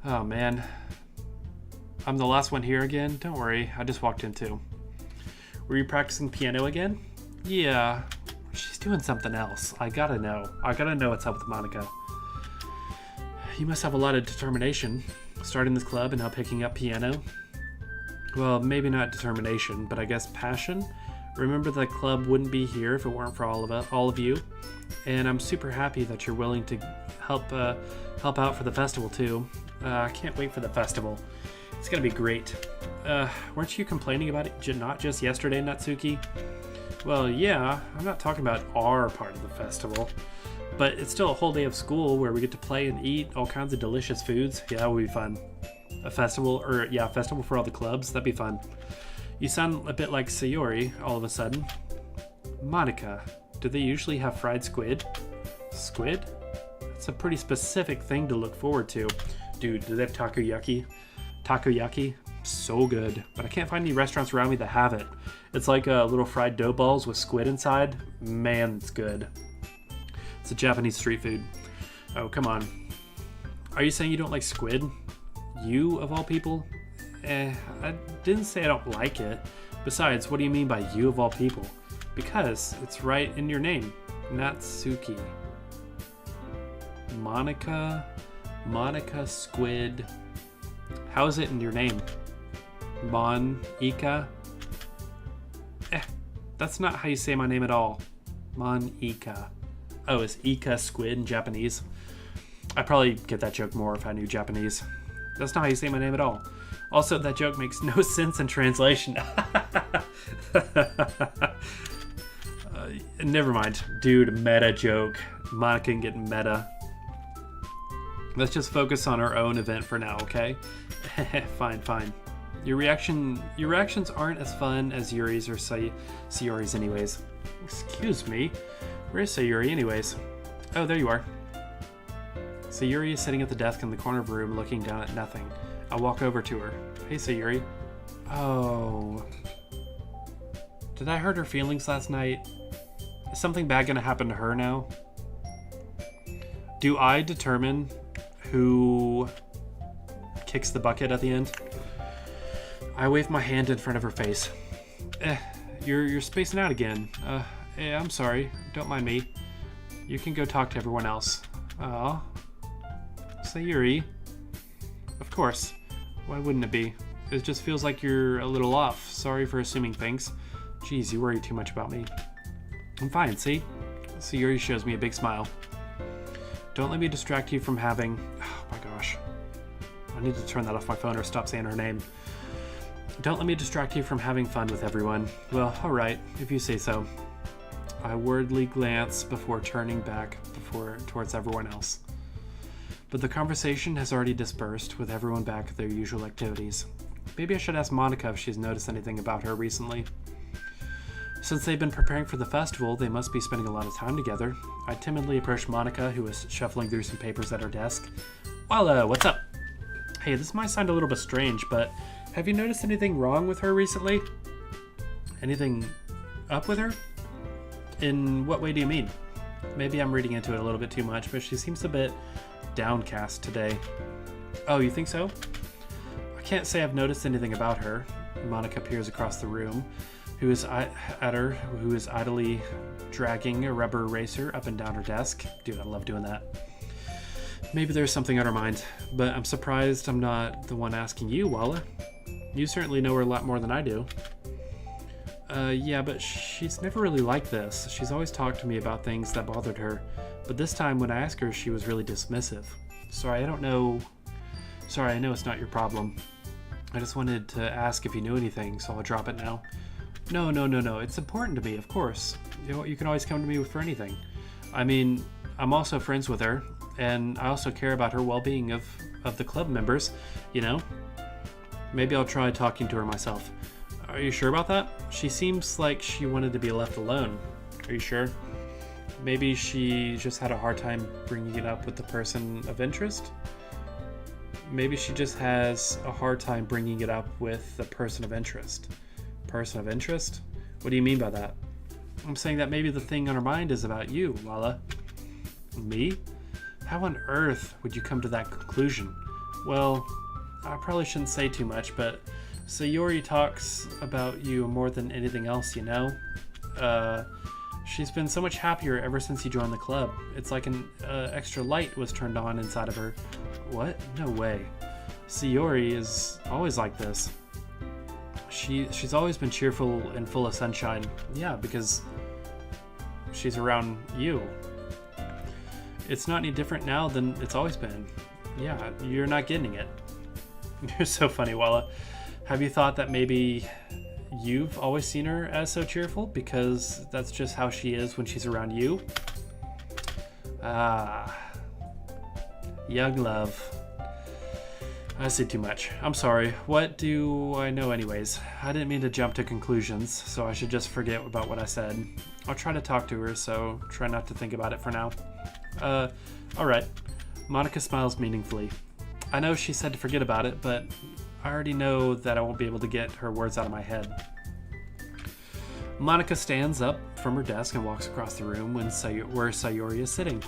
Oh man, I'm the last one here again. Don't worry, I just walked in too. Were you practicing piano again? Yeah, she's doing something else. I gotta know what's up with Monica. You must have a lot of determination, starting this club and now picking up piano. Well, maybe not determination, but I guess passion. Remember that club wouldn't be here if it weren't for all of you, and I'm super happy that you're willing to help out for the festival too. I can't wait for the festival. It's gonna be great. Weren't you complaining about it not just yesterday, Natsuki? Well, yeah, I'm not talking about our part of the festival, but it's still a whole day of school where we get to play and eat all kinds of delicious foods. Yeah, that would be fun. A festival for all the clubs. That'd be fun. You sound a bit like Sayori all of a sudden. Monica, do they usually have fried squid? Squid? That's a pretty specific thing to look forward to. Dude, do they have takoyaki? Takoyaki? So good. But I can't find any restaurants around me that have it. It's like little fried dough balls with squid inside. Man, it's good. It's a Japanese street food. Oh, come on. Are you saying you don't like squid? You, of all people? I didn't say I don't like it. Besides, what do you mean by you of all people? Because it's right in your name. Natsuki. Monica Squid. How is it in your name? Mon-ika? That's not how you say my name at all. Mon-ika. Oh, is Ika squid in Japanese? I'd probably get that joke more if I knew Japanese. That's not how you say my name at all. Also, that joke makes no sense in translation. Never mind. Dude, meta joke. Monica getting meta. Let's just focus on our own event for now, okay? Fine. Your reactions aren't as fun as Yuri's or Sayori's anyways. Excuse me. Where's Sayori anyways? Oh, there you are. Sayori is sitting at the desk in the corner of the room looking down at nothing. I'll walk over to her. Hey, Sayori. Oh. Did I hurt her feelings last night? Is something bad gonna happen to her now? Do I determine who kicks the bucket at the end? I wave my hand in front of her face. You're spacing out again. I'm sorry. Don't mind me. You can go talk to everyone else. Aw. Sayori. Of course. Why wouldn't it be? It just feels like you're a little off. Sorry for assuming things. Jeez, you worry too much about me. I'm fine, see? Sayori shows me a big smile. Don't let me distract you from having... Oh my gosh. I need to turn that off my phone or stop saying her name. Don't let me distract you from having fun with everyone. Well, alright, if you say so. I worriedly glance before turning back towards everyone else. But the conversation has already dispersed, with everyone back at their usual activities. Maybe I should ask Monica if she's noticed anything about her recently. Since they've been preparing for the festival, they must be spending a lot of time together. I timidly approached Monica, who was shuffling through some papers at her desk. Well, what's up? Hey, this might sound a little bit strange, but have you noticed anything wrong with her recently? Anything up with her? In what way do you mean? Maybe I'm reading into it a little bit too much, but she seems a bit downcast today. Oh, you think so? I can't say I've noticed anything about her. Monica peers across the room, who is idly dragging a rubber eraser up and down her desk. Dude, I love doing that. Maybe there's something on her mind, but I'm surprised I'm not the one asking you, Walla. You certainly know her a lot more than I do. Yeah, but she's never really like this. She's always talked to me about things that bothered her, but this time when I asked her, she was really dismissive. Sorry, I know it's not your problem. I just wanted to ask if you knew anything, so I'll drop it now. No. It's important to me, of course. You can always come to me for anything. I mean, I'm also friends with her, and I also care about her well-being of the club members, you know? Maybe I'll try talking to her myself. Are you sure about that? She seems like she wanted to be left alone. Are you sure? Maybe she just had a hard time bringing it up with the person of interest? Maybe she just has a hard time bringing it up with the person of interest. Person of interest? What do you mean by that? I'm saying that maybe the thing on her mind is about you, Lala. Me? How on earth would you come to that conclusion? Well, I probably shouldn't say too much, but Sayori talks about you more than anything else, you know? She's been so much happier ever since you joined the club. It's like an extra light was turned on inside of her. What? No way. Sayori is always like this. She's always been cheerful and full of sunshine. Yeah, because she's around you. It's not any different now than it's always been. Yeah, you're not getting it. You're so funny, Walla. Have you thought that maybe you've always seen her as so cheerful because that's just how she is when she's around you? Ah, young love. I said too much. I'm sorry. What do I know anyways? I didn't mean to jump to conclusions, so I should just forget about what I said. I'll try to talk to her, so try not to think about it for now. Alright. Monica smiles meaningfully. I know she said to forget about it, but I already know that I won't be able to get her words out of my head. Monica stands up from her desk and walks across the room where Sayori is sitting.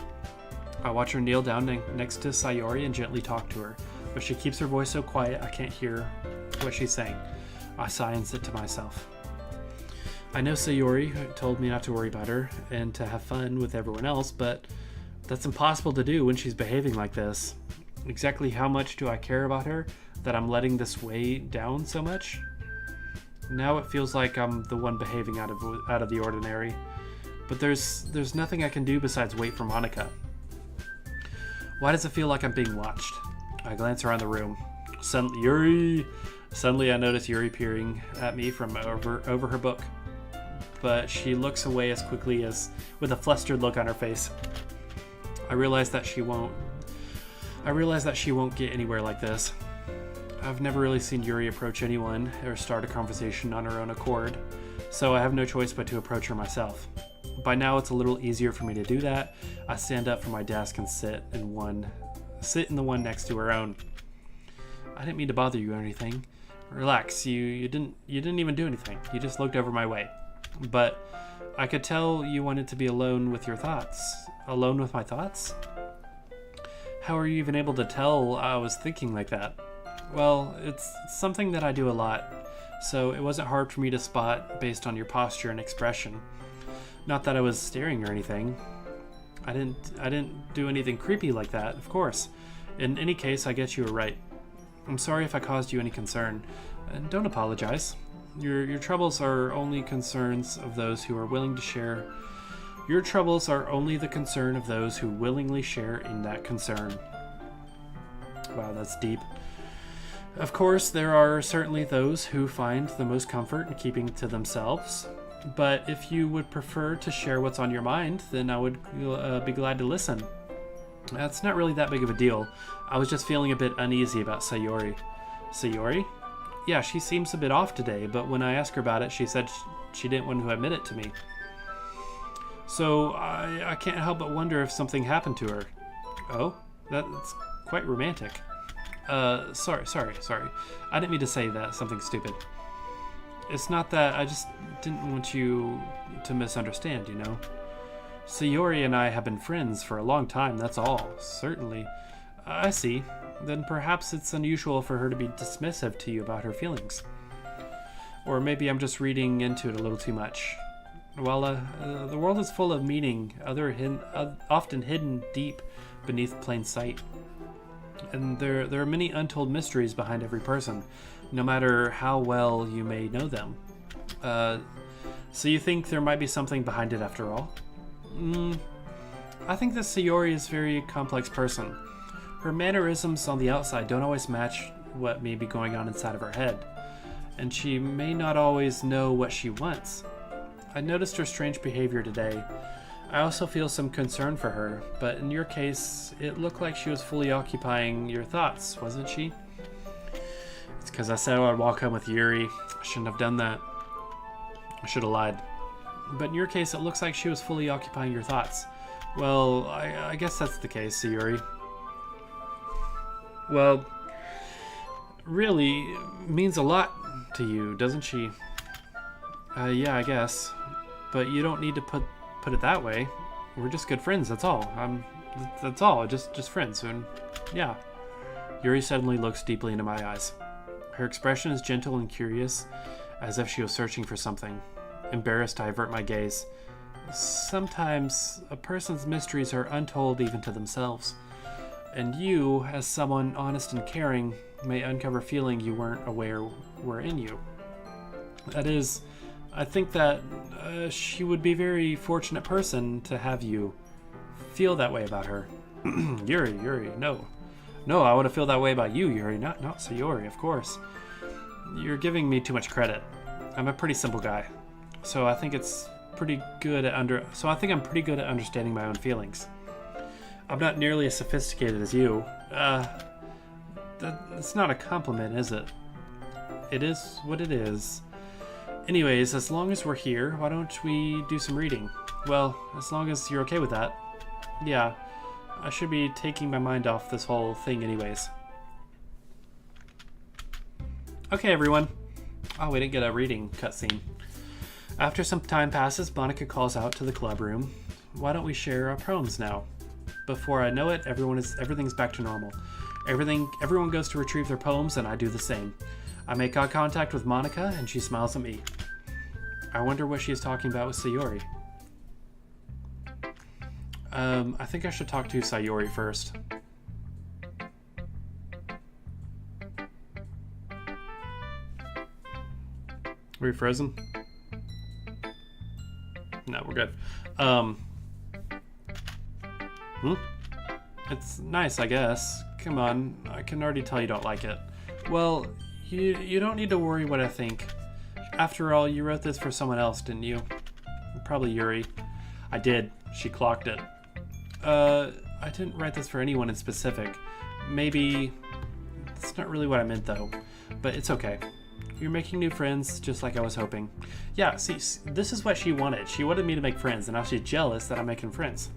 I watch her kneel down next to Sayori and gently talk to her, but she keeps her voice so quiet I can't hear what she's saying. I sigh and sit to myself. I know Sayori told me not to worry about her and to have fun with everyone else, but that's impossible to do when she's behaving like this. Exactly how much do I care about her that I'm letting this weigh down so much? Now it feels like I'm the one behaving out of the ordinary, but there's nothing I can do besides wait for Monica. Why does it feel like I'm being watched? I glance around the room. Suddenly I notice Yuri peering at me from over her book, but she looks away as quickly as with a flustered look on her face. I realize that she won't get anywhere like this. I've never really seen Yuri approach anyone or start a conversation on her own accord, so I have no choice but to approach her myself. By now it's a little easier for me to do that. I stand up from my desk and sit in the one next to her own. I didn't mean to bother you or anything. Relax, you didn't even do anything. You just looked over my way. But I could tell you wanted to be alone with your thoughts. Alone with my thoughts? How are you even able to tell I was thinking like that? Well, it's something that I do a lot, so it wasn't hard for me to spot based on your posture and expression. Not that I was staring or anything. I didn't do anything creepy like that, of course. In any case, I guess you were right. I'm sorry if I caused you any concern. And don't apologize. Your troubles are only concerns of those who are willing to share. Your troubles are only the concern of those who willingly share in that concern. Wow, that's deep. Of course, there are certainly those who find the most comfort in keeping to themselves. But if you would prefer to share what's on your mind, then I would be glad to listen. That's not really that big of a deal. I was just feeling a bit uneasy about Sayori. Sayori? Yeah, she seems a bit off today, but when I asked her about it, she said she didn't want to admit it to me. So I can't help but wonder if something happened to her. Oh, that's quite romantic. Sorry. I didn't mean to say that, something stupid. It's not that, I just didn't want you to misunderstand, you know? Sayori and I have been friends for a long time, that's all, certainly. I see. Then perhaps it's unusual for her to be dismissive to you about her feelings. Or maybe I'm just reading into it a little too much. Well, the world is full of meaning, often hidden deep beneath plain sight. And there are many untold mysteries behind every person, no matter how well you may know them. So you think there might be something behind it after all? I think that Sayori is a very complex person. Her mannerisms on the outside don't always match what may be going on inside of her head, and she may not always know what she wants. I noticed her strange behavior today. I also feel some concern for her, but in your case, it looked like she was fully occupying your thoughts, wasn't she? It's because I said I'd walk home with Yuri. I shouldn't have done that. I should have lied. But in your case, it looks like she was fully occupying your thoughts. Well, I guess that's the case, Sayori. Well, really means a lot to you, doesn't she? Yeah, I guess. But you don't need to put it that way. We're just good friends, that's all. That's all, just friends, and yeah. Yuri suddenly looks deeply into my eyes. Her expression is gentle and curious, as if she was searching for something. Embarrassed, I avert my gaze. Sometimes a person's mysteries are untold even to themselves. And you, as someone honest and caring, may uncover feeling you weren't aware were in you. That is, I think that she would be a very fortunate person to have you feel that way about her. Yuri, no. No, I want to feel that way about you, Yuri, not Sayori, of course. You're giving me too much credit. I'm a pretty simple guy, so I think I'm pretty good at understanding my own feelings. I'm not nearly as sophisticated as you. That's not a compliment, is it? It is what it is. Anyways, as long as we're here, why don't we do some reading? Well, as long as you're okay with that. Yeah, I should be taking my mind off this whole thing anyways. Okay, everyone. Oh, we didn't get a reading cutscene. After some time passes, Monica calls out to the club room. Why don't we share our poems now? Before I know it, everything's back to normal. Everyone goes to retrieve their poems, and I do the same. I make eye contact with Monica, and she smiles at me. I wonder what she is talking about with Sayori. I think I should talk to Sayori first. Are we frozen? No, we're good. It's nice, I guess. Come on, I can already tell you don't like it. Well, you don't need to worry what I think. After all, you wrote this for someone else, didn't you? Probably Yuri. I did. She clocked it. I didn't write this for anyone in specific. Maybe... That's not really what I meant, though. But it's okay. You're making new friends, just like I was hoping. Yeah, see, this is what she wanted. She wanted me to make friends, and now she's jealous that I'm making friends.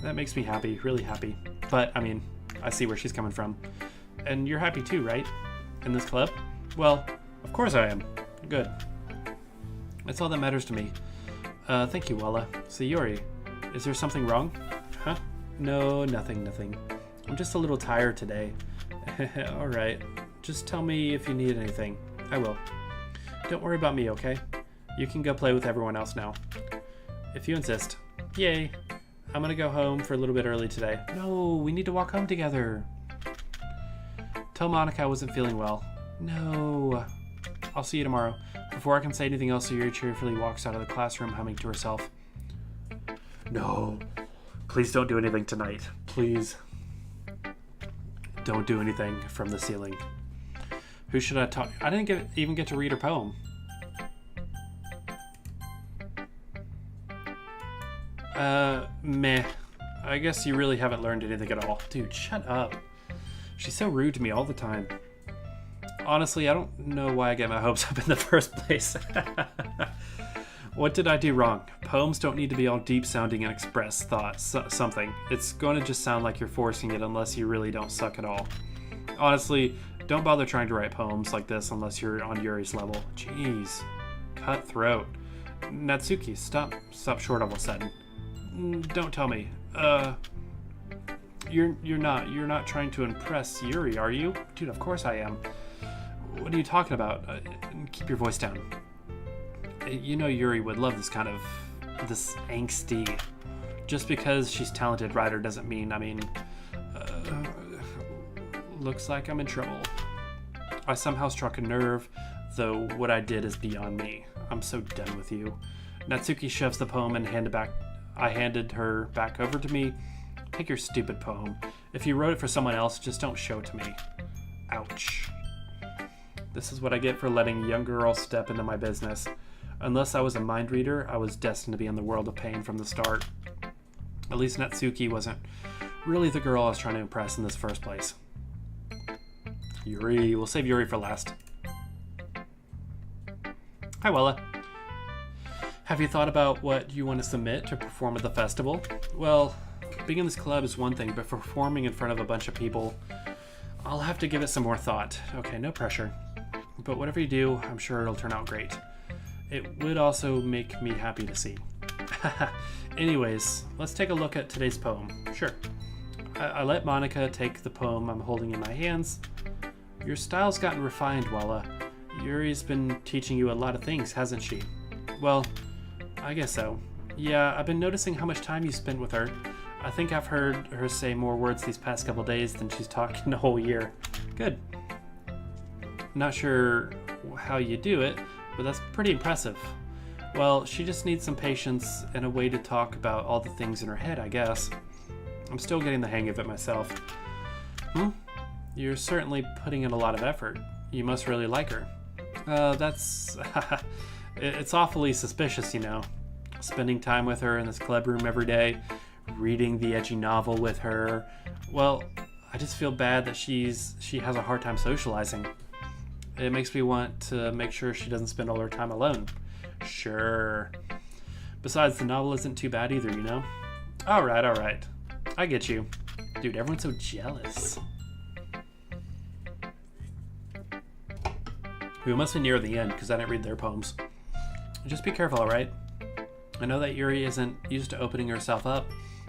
That makes me happy, really happy. But, I mean, I see where she's coming from. And you're happy too, right? In this club? Well, of course I am. Good. That's all that matters to me. Thank you, Walla. Sayori, is there something wrong? Huh? No, nothing. I'm just a little tired today. Alright. Just tell me if you need anything. I will. Don't worry about me, okay? You can go play with everyone else now. If you insist. Yay. I'm gonna go home for a little bit early today. No, we need to walk home together. Tell Monica I wasn't feeling well. No. I'll see you tomorrow. Before I can say anything else, Sayori cheerfully walks out of the classroom humming to herself. No. Please don't do anything tonight. Please. Don't do anything from the ceiling. Who should I talk? I didn't even get to read her poem. Meh. I guess you really haven't learned anything at all. Dude, shut up. She's so rude to me all the time. Honestly, I don't know why I get my hopes up in the first place. What did I do wrong? Poems don't need to be all deep sounding and express thoughts, something. It's going to just sound like you're forcing it unless you really don't suck at all. Honestly, don't bother trying to write poems like this unless you're on Yuri's level. Jeez. Cutthroat. Natsuki, stop short all of a sudden. Don't tell me. You're not trying to impress Yuri, are you? Dude, of course I am. What are you talking about? Keep your voice down. You know Yuri would love this angsty. Just because she's a talented writer doesn't mean, looks like I'm in trouble. I somehow struck a nerve, though what I did is beyond me. I'm so done with you. Natsuki shoves the poem and I handed her back over to me. Take your stupid poem. If you wrote it for someone else, just don't show it to me. Ouch. This is what I get for letting a young girl step into my business. Unless I was a mind reader, I was destined to be in the world of pain from the start. At least Natsuki wasn't really the girl I was trying to impress in this first place. Yuri. We'll save Yuri for last. Hi, Wella. Have you thought about what you want to submit to perform at the festival? Well, being in this club is one thing, but performing in front of a bunch of people, I'll have to give it some more thought. Okay, no pressure. But whatever you do, I'm sure it'll turn out great. It would also make me happy to see. Anyways, let's take a look at today's poem. Sure. I let Monica take the poem I'm holding in my hands. Your style's gotten refined, Walla. Yuri's been teaching you a lot of things, hasn't she? Well, I guess so. Yeah, I've been noticing how much time you spent with her. I think I've heard her say more words these past couple days than she's talked in a whole year. Good. Not sure how you do it, but that's pretty impressive. Well, she just needs some patience and a way to talk about all the things in her head, I guess. I'm still getting the hang of it myself. You're certainly putting in a lot of effort. You must really like her. That's... It's awfully suspicious, you know. Spending time with her in this club room every day, reading the edgy novel with her. Well, I just feel bad that she has a hard time socializing. It makes me want to make sure she doesn't spend all her time alone. Sure. Besides, the novel isn't too bad either, you know? Alright. I get you. Dude, everyone's so jealous. We must be near the end, because I didn't read their poems. Just be careful, alright? I know that Yuri isn't used to opening herself up,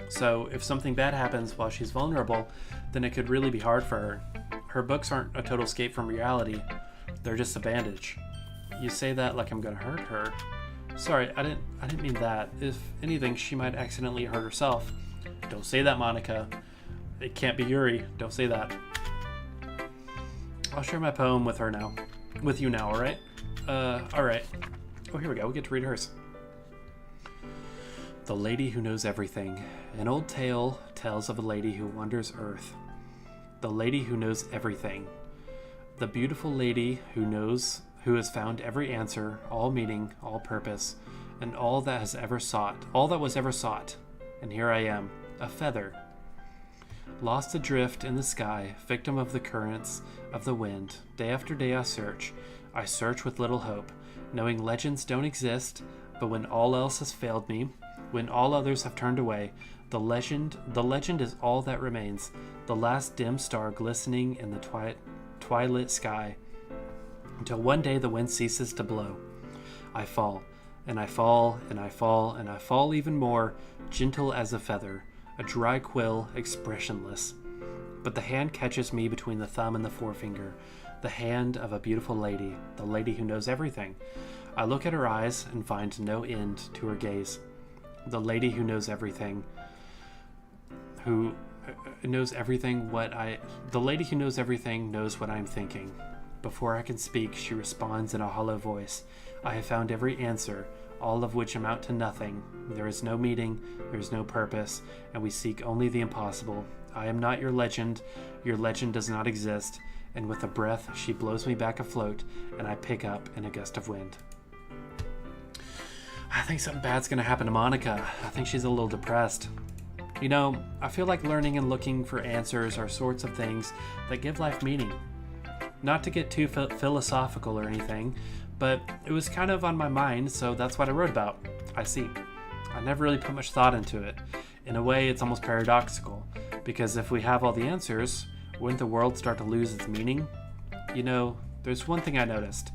so if something bad happens while she's vulnerable, then it could really be hard for her. Her books aren't a total escape from reality. They're just a bandage. You say that like I'm gonna hurt her. Sorry, I didn't mean that. If anything, she might accidentally hurt herself. Don't say that, Monica. It can't be Yuri. Don't say that. I'll share my poem with her now. With you now, alright? Alright. Oh, here we go. We get to read hers. The Lady Who Knows Everything. An old tale tells of a lady who wanders earth. The lady who knows everything. The beautiful lady who has found every answer, all meaning, all purpose, and all that was ever sought. And here I am, a feather. Lost adrift in the sky, victim of the currents of the wind. Day after day I search with little hope, knowing legends don't exist, but when all else has failed me, when all others have turned away, the legend is all that remains, the last dim star glistening in the twilit sky, until one day the wind ceases to blow. I fall, and I fall, and I fall, and I fall even more, gentle as a feather, a dry quill, expressionless. But the hand catches me between the thumb and the forefinger, the hand of a beautiful lady, the lady who knows everything. I look at her eyes and find no end to her gaze. The lady who knows everything, the lady who knows everything knows what I am thinking. Before I can speak, she responds in a hollow voice. I have found every answer, all of which amount to nothing. There is no meaning, there is no purpose, and we seek only the impossible. I am not your legend does not exist, and with a breath she blows me back afloat, and I pick up in a gust of wind. I think something bad's gonna happen to Monica. I think she's a little depressed. You know, I feel like learning and looking for answers are sorts of things that give life meaning. Not to get too philosophical or anything, but it was kind of on my mind, so that's what I wrote about. I see. I never really put much thought into it. In a way, it's almost paradoxical, because if we have all the answers, wouldn't the world start to lose its meaning? You know, there's one thing I noticed.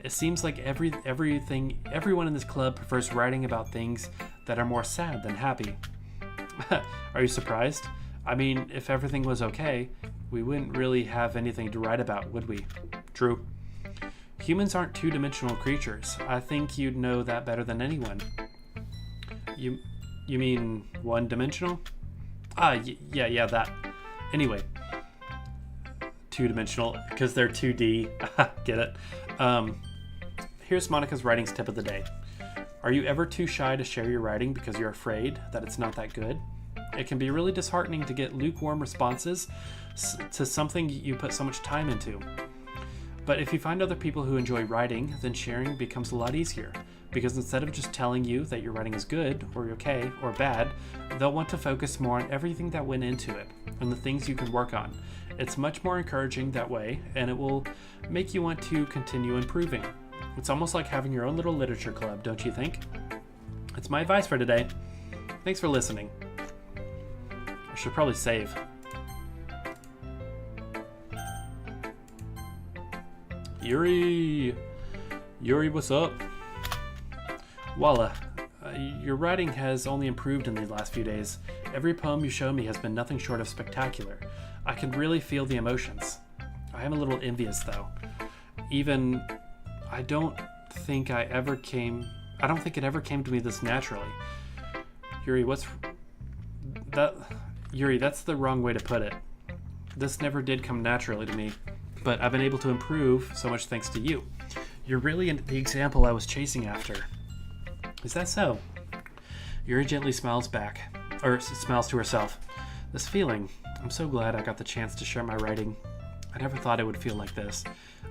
It seems like everyone in this club prefers writing about things that are more sad than happy. Are you surprised? I mean, if everything was okay, we wouldn't really have anything to write about, would we? True. Humans aren't two-dimensional creatures. I think you'd know that better than anyone. You mean one-dimensional? Yeah, that. Anyway, two-dimensional, because they're 2D. Get it? Here's Monica's writings tip of the day. Are you ever too shy to share your writing because you're afraid that it's not that good? It can be really disheartening to get lukewarm responses to something you put so much time into. But if you find other people who enjoy writing, then sharing becomes a lot easier, because instead of just telling you that your writing is good, or okay, or bad, they'll want to focus more on everything that went into it, and the things you can work on. It's much more encouraging that way, and it will make you want to continue improving. It's almost like having your own little literature club, don't you think? It's my advice for today. Thanks for listening. I should probably save. Yuri, what's up? Walla, Your writing has only improved in these last few days. Every poem you show me has been nothing short of spectacular. I can really feel the emotions. I am a little envious, though. I don't think it ever came to me this naturally. Yuri, that's the wrong way to put it. This never did come naturally to me, but I've been able to improve so much thanks to you. You're really the example I was chasing after. Is that so? Yuri gently smiles to herself. This feeling, I'm so glad I got the chance to share my writing. I never thought it would feel like this.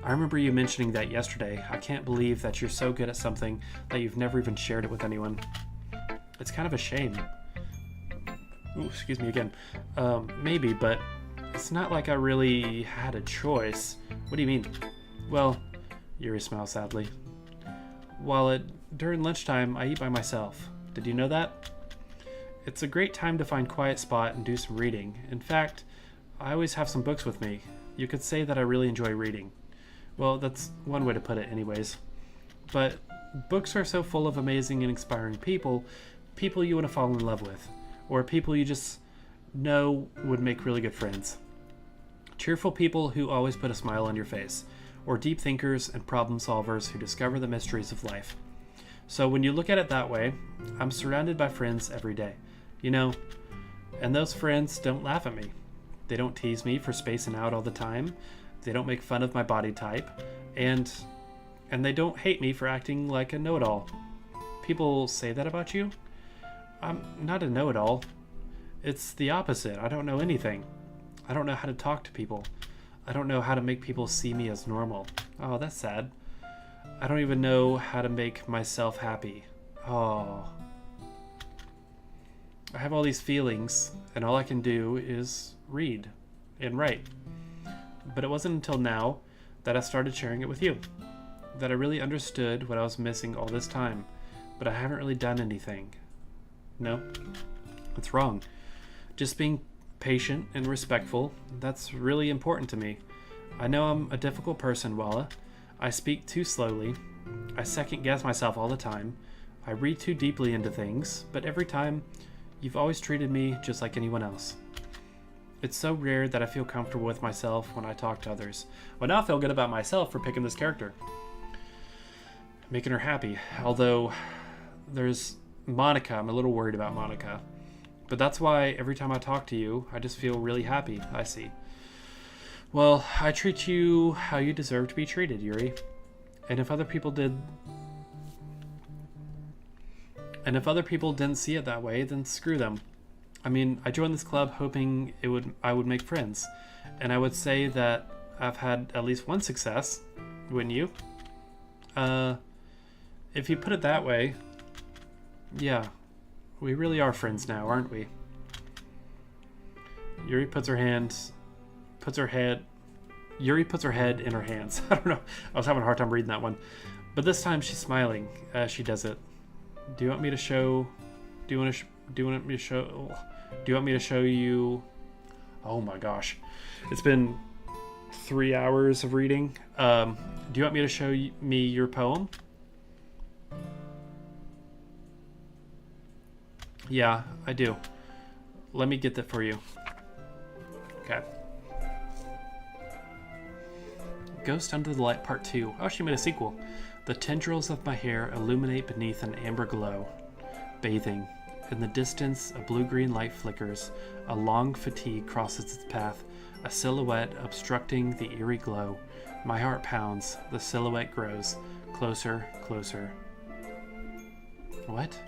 I remember you mentioning that yesterday. I can't believe that you're so good at something that you've never even shared it with anyone. It's kind of a shame. Ooh, excuse me again. Maybe, but it's not like I really had a choice. What do you mean? Well, Yuri smiles sadly. During lunchtime, I eat by myself. Did you know that? It's a great time to find a quiet spot and do some reading. In fact, I always have some books with me. You could say that I really enjoy reading. Well, that's one way to put it anyways. But books are so full of amazing and inspiring people you want to fall in love with, or people you just know would make really good friends. Cheerful people who always put a smile on your face, or deep thinkers and problem solvers who discover the mysteries of life. So when you look at it that way, I'm surrounded by friends every day. And those friends don't laugh at me. They don't tease me for spacing out all the time. They don't make fun of my body type. And they don't hate me for acting like a know-it-all. People say that about you? I'm not a know-it-all. It's the opposite. I don't know anything. I don't know how to talk to people. I don't know how to make people see me as normal. Oh, that's sad. I don't even know how to make myself happy. Oh. I have all these feelings, and all I can do is read and write. But it wasn't until now that I started sharing it with you, that I really understood what I was missing all this time, but I haven't really done anything. No, that's wrong. Just being patient and respectful, that's really important to me. I know I'm a difficult person, Walla. I speak too slowly. I second guess myself all the time. I read too deeply into things, but every time, you've always treated me just like anyone else. It's so rare that I feel comfortable with myself when I talk to others. Well, now I feel good about myself for picking this character. Making her happy. Although, there's Monica. I'm a little worried about Monica. But that's why every time I talk to you, I just feel really happy. I see. Well, I treat you how you deserve to be treated, Yuri. And if other people didn't see it that way, then screw them. I mean, I joined this club hoping I would make friends. And I would say that I've had at least one success, wouldn't you? If you put it that way, yeah, we really are friends now, aren't we? Yuri puts her head in her hands. I don't know. I was having a hard time reading that one. But this time she's smiling as she does it. Do you want me to show you? Oh my gosh. It's been 3 hours of reading. Do you want me to show me your poem? Yeah, I do. Let me get that for you. Okay. Ghost Under the Light Part 2. Oh, she made a sequel. The tendrils of my hair illuminate beneath an amber glow. Bathing. In the distance, a blue-green light flickers. A long fatigue crosses its path. A silhouette obstructing the eerie glow. My heart pounds. The silhouette grows. Closer, closer. What?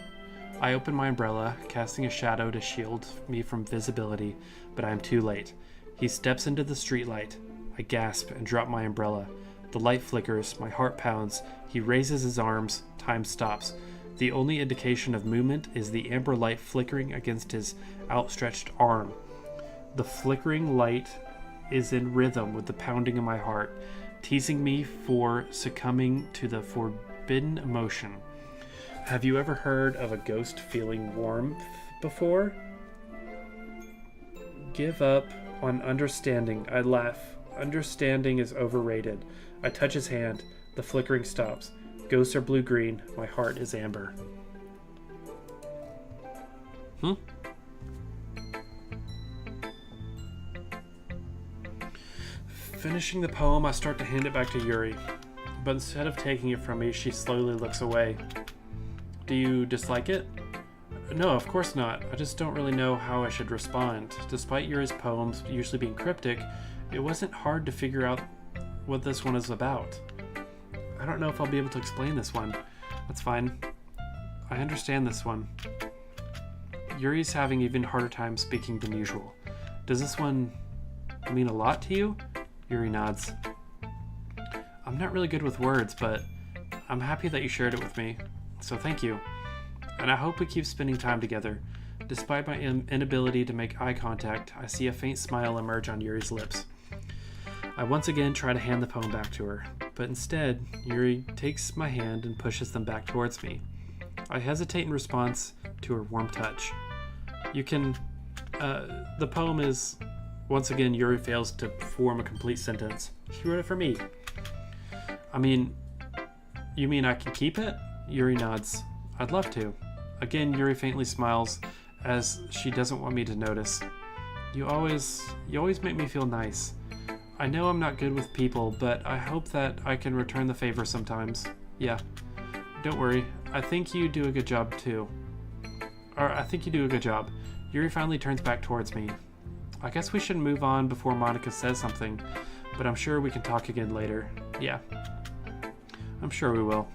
I open my umbrella, casting a shadow to shield me from visibility, but I am too late. He steps into the streetlight. I gasp and drop my umbrella. The light flickers, my heart pounds. He raises his arms. Time stops. The only indication of movement is the amber light flickering against his outstretched arm. The flickering light is in rhythm with the pounding of my heart, teasing me for succumbing to the forbidden emotion. Have you ever heard of a ghost feeling warmth before? Give up on understanding. I laugh. Understanding is overrated. I touch his hand. The flickering stops. Ghosts are blue-green. My heart is amber. Hmm? Finishing the poem, I start to hand it back to Yuri. But instead of taking it from me, she slowly looks away. Do you dislike it? No, of course not. I just don't really know how I should respond. Despite Yuri's poems usually being cryptic, it wasn't hard to figure out what this one is about. I don't know if I'll be able to explain this one. That's fine. I understand this one. Yuri's having even harder time speaking than usual. Does this one mean a lot to you? Yuri nods. I'm not really good with words, but I'm happy that you shared it with me, so thank you. And I hope we keep spending time together. Despite my inability to make eye contact, I see a faint smile emerge on Yuri's lips. I once again try to hand the poem back to her, but instead, Yuri takes my hand and pushes them back towards me. I hesitate in response to her warm touch. The poem is... Once again, Yuri fails to form a complete sentence. She wrote it for me. I mean, you mean I can keep it? Yuri nods. I'd love to. Again, Yuri faintly smiles, as she doesn't want me to notice. You always make me feel nice. I know I'm not good with people, but I hope that I can return the favor sometimes. Yeah. Don't worry. I think you do a good job, too. I think you do a good job. Yuri finally turns back towards me. I guess we should move on before Monica says something, but I'm sure we can talk again later. Yeah. I'm sure we will.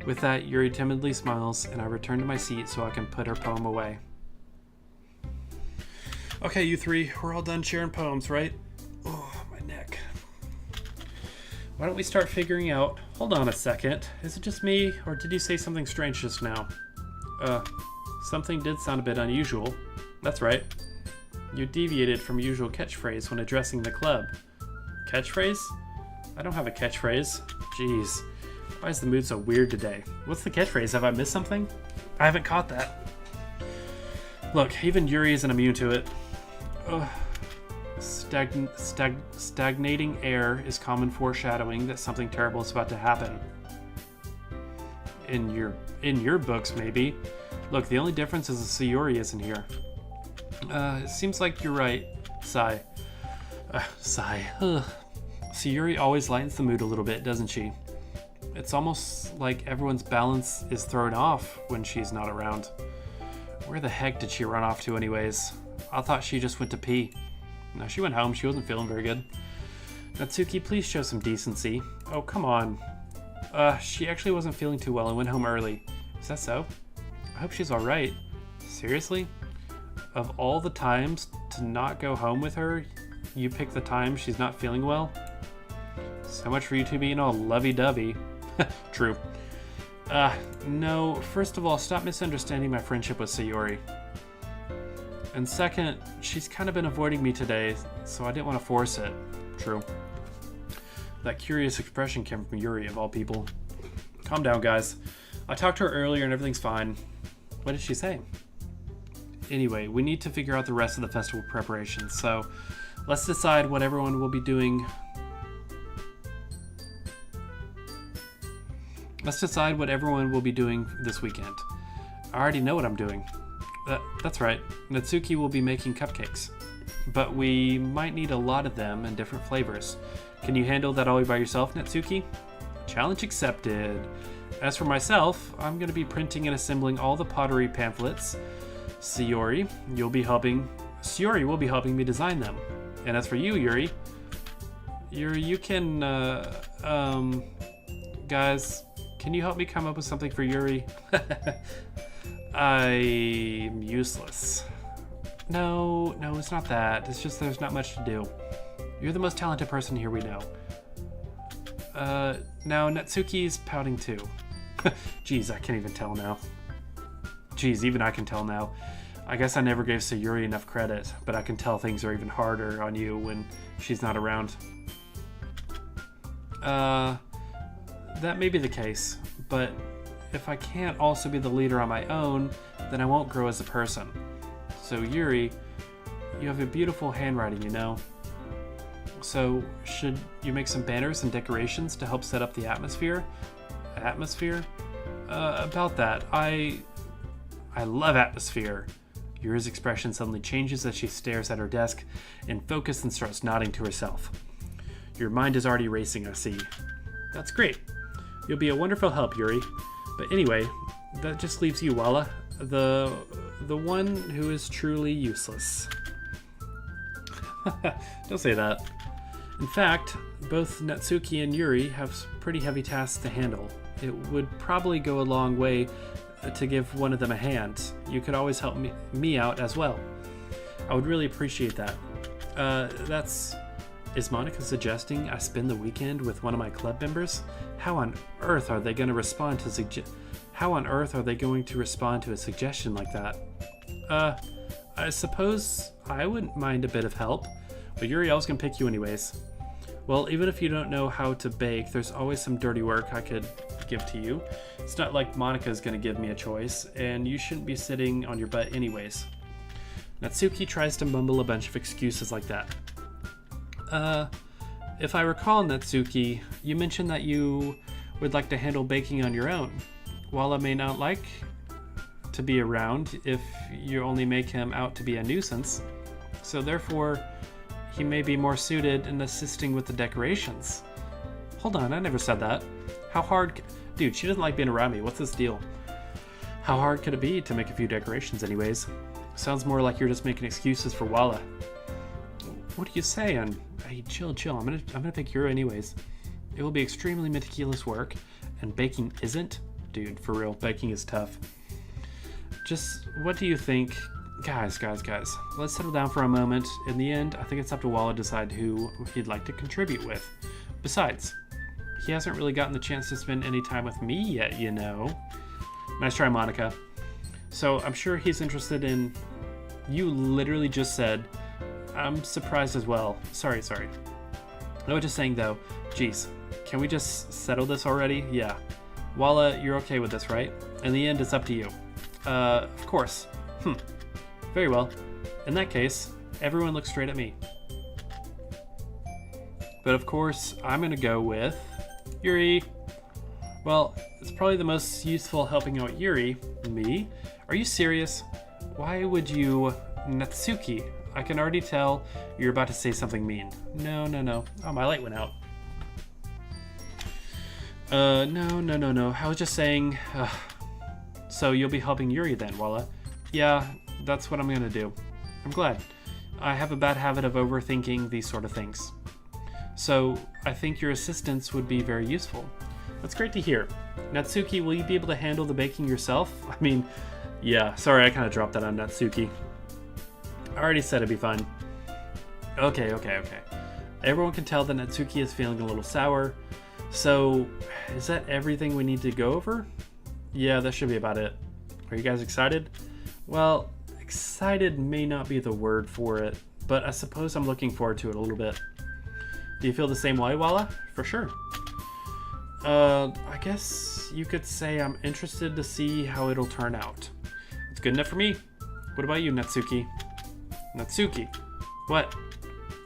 With that, Yuri timidly smiles, and I return to my seat so I can put her poem away. Okay, you three, we're all done sharing poems, right? Oh, my neck. Why don't we start figuring out... Hold on a second. Is it just me, or did you say something strange just now? Something did sound a bit unusual. That's right. You deviated from usual catchphrase when addressing the club. Catchphrase? I don't have a catchphrase. Jeez. Why is the mood so weird today? What's the catchphrase? Have I missed something? I haven't caught that. Look, even Yuri isn't immune to it. Stagnating air is common foreshadowing that something terrible is about to happen. In your books, maybe. Look, the only difference is the Sayori isn't here. It seems like you're right. Sigh. Sigh. Sayori always lightens the mood a little bit, doesn't she? It's almost like everyone's balance is thrown off when she's not around. Where the heck did she run off to anyways? I thought she just went to pee. No, she went home. She wasn't feeling very good. Natsuki, please show some decency. Oh, come on. She actually wasn't feeling too well and went home early. Is that so? I hope she's alright. Seriously? Of all the times to not go home with her, you pick the time she's not feeling well? So much for you two being all lovey-dovey. True. No, first of all, stop misunderstanding my friendship with Sayori. And second, she's kind of been avoiding me today, so I didn't want to force it. True. That curious expression came from Yuri, of all people. Calm down, guys. I talked to her earlier and everything's fine. What did she say? Anyway, we need to figure out the rest of the festival preparations, so let's decide what everyone will be doing. Let's decide what everyone will be doing this weekend. I already know what I'm doing. That's right. Natsuki will be making cupcakes. But we might need a lot of them in different flavors. Can you handle that all by yourself, Natsuki? Challenge accepted. As for myself, I'm going to be printing and assembling all the pottery pamphlets. Sayori will be helping me design them. And as for you, Yuri, you can, guys, can you help me come up with something for Yuri? I'm useless. No, it's not that. It's just there's not much to do. You're the most talented person here we know. Now Natsuki's pouting too. Jeez, I can't even tell now. Jeez, even I can tell now. I guess I never gave Sayuri enough credit, but I can tell things are even harder on you when she's not around. That may be the case, but if I can't also be the leader on my own, then I won't grow as a person. So Yuri, you have a beautiful handwriting, you know. So should you make some banners and decorations to help set up the atmosphere? About that, I love atmosphere. Yuri's expression suddenly changes as she stares at her desk in focus and starts nodding to herself. Your mind is already racing, I see. That's great. You'll be a wonderful help, Yuri. But anyway, that just leaves you, Walla, the one who is truly useless. Don't say that. In fact, both Natsuki and Yuri have pretty heavy tasks to handle. It would probably go a long way to give one of them a hand. You could always help me out as well. I would really appreciate that. Is Monica suggesting I spend the weekend with one of my club members? How on earth are they going to respond to a suggestion like that? I suppose I wouldn't mind a bit of help, but Yuri else can pick you anyways. Well, even if you don't know how to bake, there's always some dirty work I could give to you. It's not like Monica's going to give me a choice, and you shouldn't be sitting on your butt anyways. Natsuki tries to mumble a bunch of excuses like that. If I recall, Natsuki, you mentioned that you would like to handle baking on your own. Walla may not like to be around if you only make him out to be a nuisance, so therefore he may be more suited in assisting with the decorations. Hold on, I never said that. How hard... Dude, she doesn't like being around me. What's this deal? How hard could it be to make a few decorations anyways? Sounds more like you're just making excuses for Walla. What are you saying? Hey, chill. I'm gonna pick Yuri anyways. It will be extremely meticulous work, and baking isn't? Dude, for real, baking is tough. Just, what do you think? Guys, let's settle down for a moment. In the end, I think it's up to Walla to decide who he'd like to contribute with. Besides, he hasn't really gotten the chance to spend any time with me yet, you know. Nice try, Monica. So, I'm sure he's interested in... You literally just said... I'm surprised as well. Sorry. No, just saying though. Jeez, can we just settle this already? Yeah. Walla, you're okay with this, right? In the end, it's up to you. Of course. Very well. In that case, everyone looks straight at me. But of course, I'm gonna go with Yuri. Well, it's probably the most useful helping out Yuri. Me? Are you serious? Why would you... Natsuki, I can already tell you're about to say something mean. No. Oh, my light went out. No. I was just saying... So you'll be helping Yuri then, Walla? Yeah, that's what I'm gonna do. I'm glad. I have a bad habit of overthinking these sort of things. So I think your assistance would be very useful. That's great to hear. Natsuki, will you be able to handle the baking yourself? I mean, yeah, sorry, I kind of dropped that on Natsuki. I already said it'd be fine. Okay. Everyone can tell that Natsuki is feeling a little sour. So, is that everything we need to go over? Yeah, that should be about it. Are you guys excited? Well, excited may not be the word for it, but I suppose I'm looking forward to it a little bit. Do you feel the same way, Walla? For sure. I guess you could say I'm interested to see how it'll turn out. It's good enough for me. What about you, Natsuki? Natsuki? What?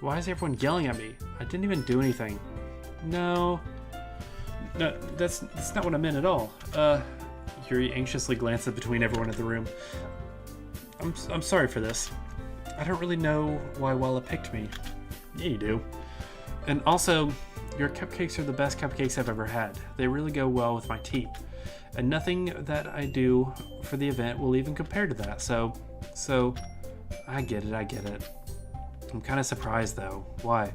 Why is everyone yelling at me? I didn't even do anything. No, that's not what I meant at all. Yuri anxiously glances between everyone in the room. I'm sorry for this. I don't really know why Walla picked me. Yeah, you do. And also, your cupcakes are the best cupcakes I've ever had. They really go well with my tea. And nothing that I do for the event will even compare to that. So, I get it. I'm kind of surprised though. Why?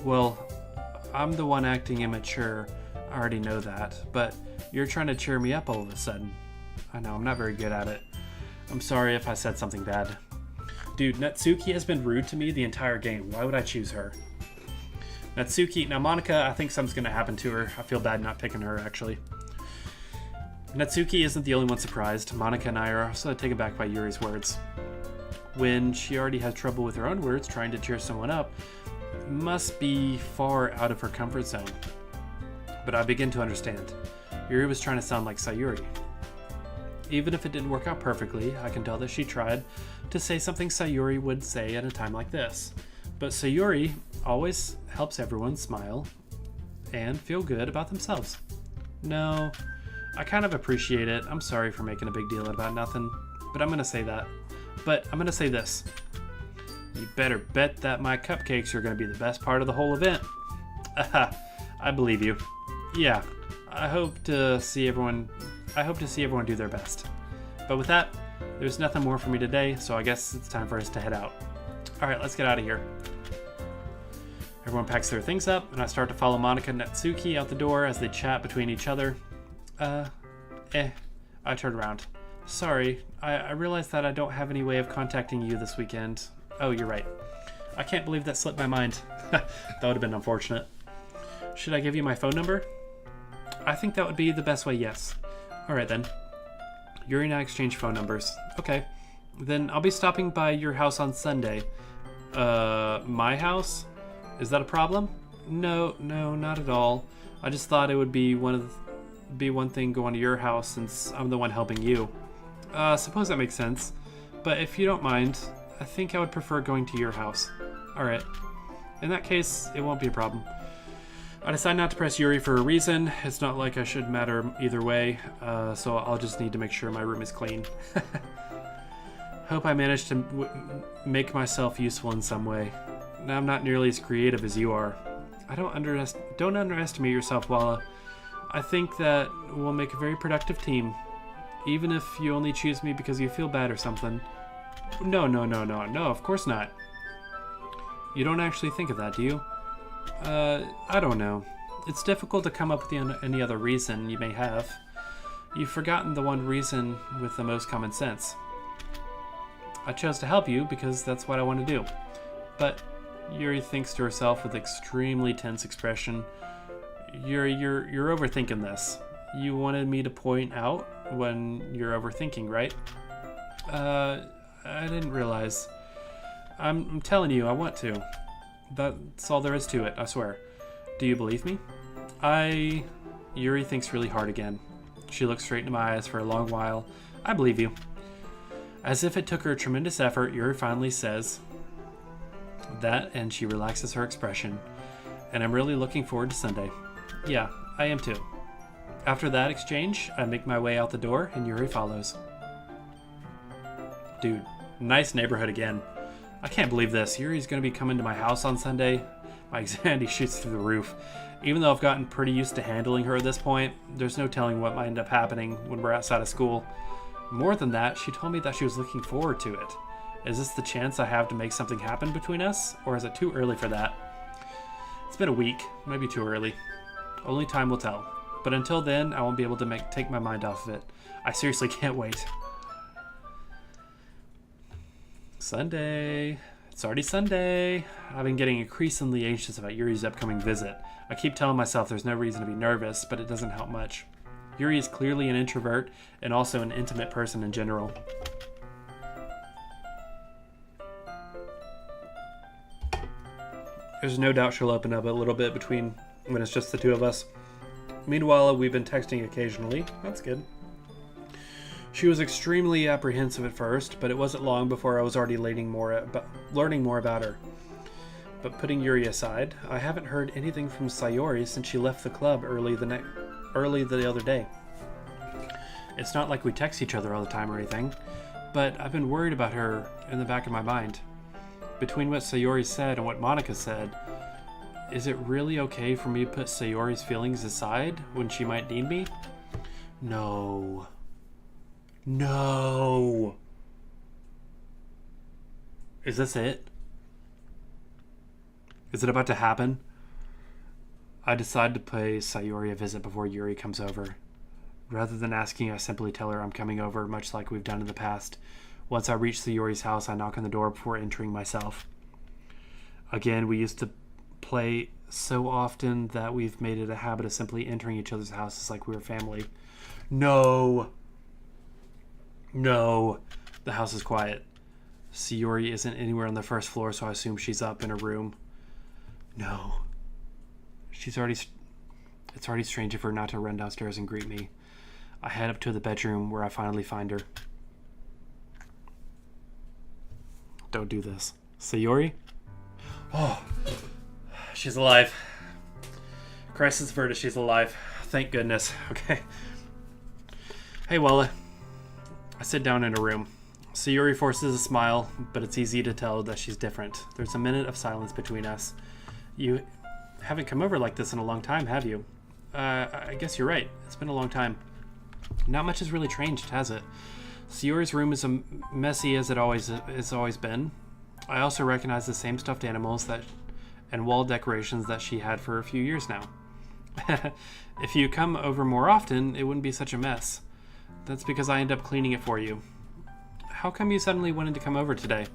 Well, I'm the one acting immature. I already know that. But you're trying to cheer me up all of a sudden. I know, I'm not very good at it. I'm sorry if I said something bad. Dude, Natsuki has been rude to me the entire game. Why would I choose her? Natsuki, now Monica, I think something's gonna happen to her. I feel bad not picking her, actually. Natsuki isn't the only one surprised. Monica and I are also taken back by Yuri's words. When she already has trouble with her own words, trying to cheer someone up must be far out of her comfort zone. But I begin to understand. Yuri was trying to sound like Sayuri. Even if it didn't work out perfectly, I can tell that she tried to say something Sayuri would say at a time like this. But Sayuri always helps everyone smile and feel good about themselves. No, I kind of appreciate it. I'm sorry for making a big deal about nothing. but I'm going to say that. But I'm going to say this. You better bet that my cupcakes are going to be the best part of the whole event. I believe you. Yeah, I hope to see everyone do their best. But with that, there's nothing more for me today, so I guess it's time for us to head out. All right, let's get out of here. Everyone packs their things up, and I start to follow Monika and Natsuki out the door as they chat between each other. I turn around. Sorry, I realized that I don't have any way of contacting you this weekend. Oh, you're right. I can't believe that slipped my mind. That would have been unfortunate. Should I give you my phone number? I think that would be the best way, yes. All right, then. Yuri and I exchange phone numbers. Okay. Then I'll be stopping by your house on Sunday. My house? Is that a problem? No, not at all. I just thought it would be one thing going to your house since I'm the one helping you. Suppose that makes sense. But if you don't mind, I think I would prefer going to your house. Alright. In that case, it won't be a problem. I decide not to press Yuri for a reason. It's not like I should matter either way, so I'll just need to make sure my room is clean. Hope I managed to make myself useful in some way. Now I'm not nearly as creative as you are. Don't underestimate yourself, Walla. I think that we'll make a very productive team, even if you only choose me because you feel bad or something. No, of course not. You don't actually think of that, do you? I don't know. It's difficult to come up with any other reason you may have. You've forgotten the one reason with the most common sense. I chose to help you because that's what I want to do. But Yuri thinks to herself with extremely tense expression. Yuri, you're overthinking this. You wanted me to point out when you're overthinking, right? I didn't realize. I'm telling you, I want to. That's all there is to it, I swear. Do you believe me? Yuri thinks really hard again. She looks straight into my eyes for a long while. I believe you. As if it took her tremendous effort, Yuri finally says that, and she relaxes her expression. And I'm really looking forward to Sunday. Yeah, I am too. After that exchange, I make my way out the door, and Yuri follows. Dude, nice neighborhood again. I can't believe this. Yuri's going to be coming to my house on Sunday. My anxiety shoots through the roof. Even though I've gotten pretty used to handling her at this point, there's no telling what might end up happening when we're outside of school. More than that, she told me that she was looking forward to it. Is this the chance I have to make something happen between us? Or is it too early for that? It's been a week. Maybe too early. Only time will tell. But until then, I won't be able to take my mind off of it. I seriously can't wait. Sunday. It's already Sunday. I've been getting increasingly anxious about Yuri's upcoming visit. I keep telling myself there's no reason to be nervous, but it doesn't help much. Yuri is clearly an introvert and also an intimate person in general. There's no doubt she'll open up a little bit between when it's just the two of us. Meanwhile, we've been texting occasionally. That's good. She was extremely apprehensive at first, but it wasn't long before I was already learning more about her. But putting Yuri aside, I haven't heard anything from Sayori since she left the club early the other day. It's not like we text each other all the time or anything, but I've been worried about her in the back of my mind. Between what Sayori said and what Monika said, is it really okay for me to put Sayori's feelings aside when she might need me? No. Is this it? Is it about to happen? I decide to pay Sayori a visit before Yuri comes over. Rather than asking, I simply tell her I'm coming over, much like we've done in the past. Once I reach Sayori's house, I knock on the door before entering myself. Again, we used to play so often that we've made it a habit of simply entering each other's houses like we were family. No. The house is quiet. Sayori isn't anywhere on the first floor, so I assume she's up in her room. No. It's already strange of her not to run downstairs and greet me. I head up to the bedroom where I finally find her. Don't do this. Sayori? Oh, she's alive. Crisis averted, she's alive. Thank goodness. Okay. Hey, Walla. I sit down in her room. Sayuri forces a smile, but it's easy to tell that she's different. There's a minute of silence between us. You haven't come over like this in a long time, have you? I guess you're right. It's been a long time. Not much has really changed, has it? Sayuri's room is messy as it's always been. I also recognize the same stuffed animals and wall decorations that she had for a few years now. If you come over more often, it wouldn't be such a mess. That's because I end up cleaning it for you. How come you suddenly wanted to come over today?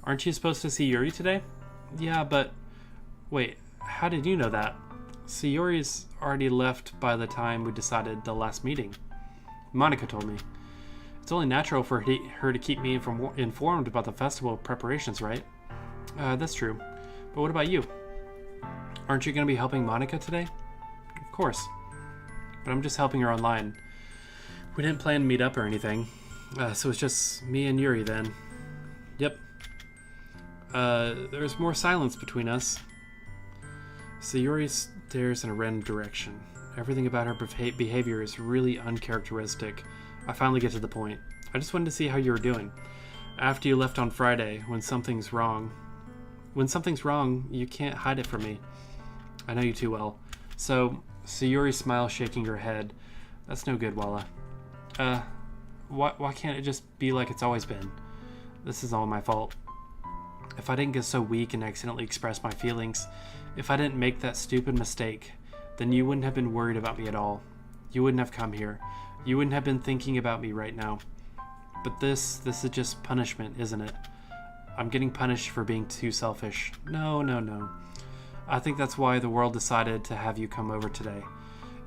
Aren't you supposed to see Yuri today? Yeah, but... Wait, how did you know that? Sayuri's already left by the time we decided the last meeting. Monica told me. It's only natural for her to keep me informed about the festival preparations, right? That's true. But what about you? Aren't you going to be helping Monica today? Of course. But I'm just helping her online. We didn't plan to meet up or anything. So it's just me and Yuri then. Yep. There's more silence between us. Sayuri stares in a random direction. Everything about her behavior is really uncharacteristic. I finally get to the point. I just wanted to see how you were doing. After you left on Friday, when something's wrong, you can't hide it from me. I know you too well. So, Sayuri smiles, shaking her head. That's no good, Walla. Why can't it just be like it's always been? This is all my fault. If I didn't get so weak and accidentally express my feelings, if I didn't make that stupid mistake, then you wouldn't have been worried about me at all. You wouldn't have come here. You wouldn't have been thinking about me right now. But this is just punishment, isn't it? I'm getting punished for being too selfish. No. I think that's why the world decided to have you come over today.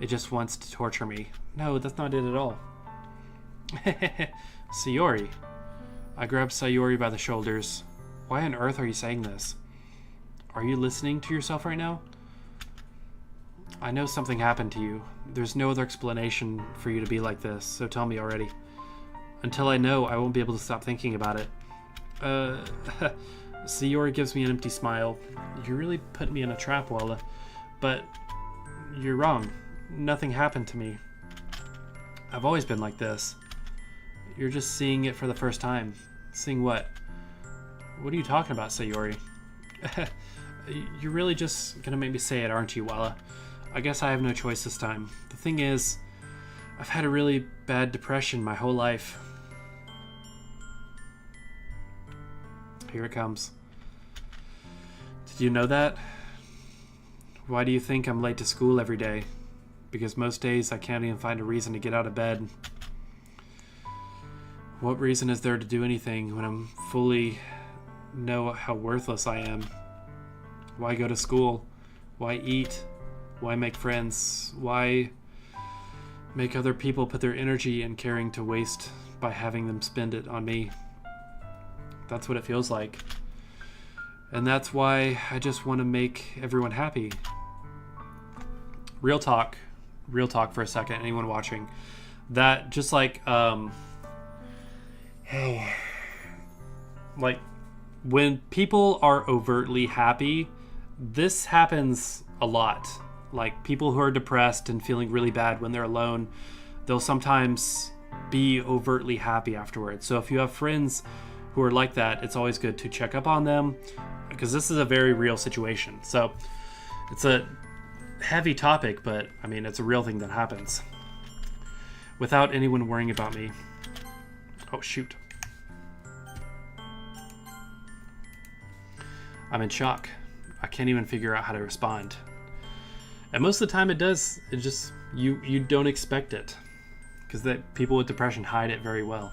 It just wants to torture me. No, that's not it at all. Sayuri. I grabbed Sayuri by the shoulders. Why on earth are you saying this? Are you listening to yourself right now? I know something happened to you. There's no other explanation for you to be like this, so tell me already. Until I know, I won't be able to stop thinking about it. Sayuri gives me an empty smile. You really put me in a trap, Walla. But you're wrong. Nothing happened to me. I've always been like this. You're just seeing it for the first time. Seeing what? What are you talking about, Sayuri? You're really just gonna make me say it, aren't you, Walla? I guess I have no choice this time. The thing is, I've had a really bad depression my whole life. Here it comes. Did you know that? Why do you think I'm late to school every day? Because most days I can't even find a reason to get out of bed. What reason is there to do anything when I'm fully know how worthless I am? Why go to school? Why eat? Why make friends? Why make other people put their energy and caring to waste by having them spend it on me? That's what it feels like. And that's why I just want to make everyone happy. Real talk for a second, anyone watching. That just like like when people are overtly happy, this happens a lot. Like people who are depressed and feeling really bad when they're alone, they'll sometimes be overtly happy afterwards. So if you have friends who are like that, it's always good to check up on them, because this is a very real situation. So it's a heavy topic, but I mean, it's a real thing that happens without anyone worrying about me. Oh, shoot. I'm in shock. I can't even figure out how to respond. And most of the time it just, you don't expect it, because that people with depression hide it very well.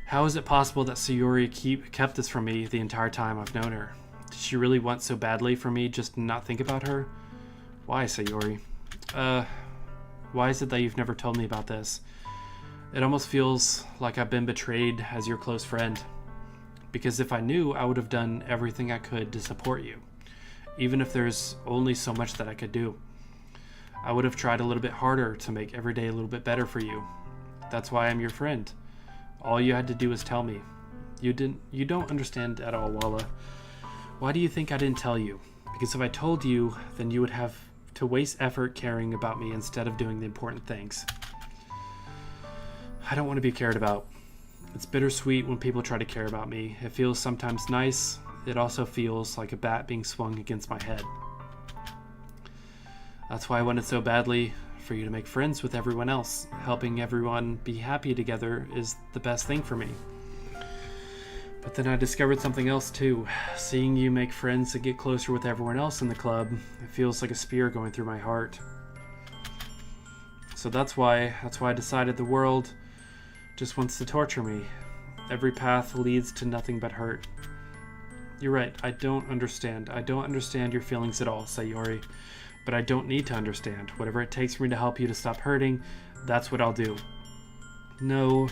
How is it possible that Sayuri kept this from me the entire time I've known her? Did she really want so badly for me just to not think about her? Why, Sayuri? Why is it that you've never told me about this? It almost feels like I've been betrayed as your close friend. Because if I knew, I would have done everything I could to support you. Even if there's only so much that I could do. I would have tried a little bit harder to make every day a little bit better for you. That's why I'm your friend. All you had to do was tell me. You don't understand at all, Walla. Why do you think I didn't tell you? Because if I told you, then you would have to waste effort caring about me instead of doing the important things. I don't want to be cared about. It's bittersweet when people try to care about me. It feels sometimes nice. It also feels like a bat being swung against my head. That's why I wanted so badly for you to make friends with everyone else. Helping everyone be happy together is the best thing for me. But then I discovered something else too. Seeing you make friends and get closer with everyone else in the club, it feels like a spear going through my heart. So that's why I decided the world just wants to torture me. Every path leads to nothing but hurt. You're right, I don't understand. I don't understand your feelings at all, Sayori. But I don't need to understand. Whatever it takes for me to help you to stop hurting, that's what I'll do. No,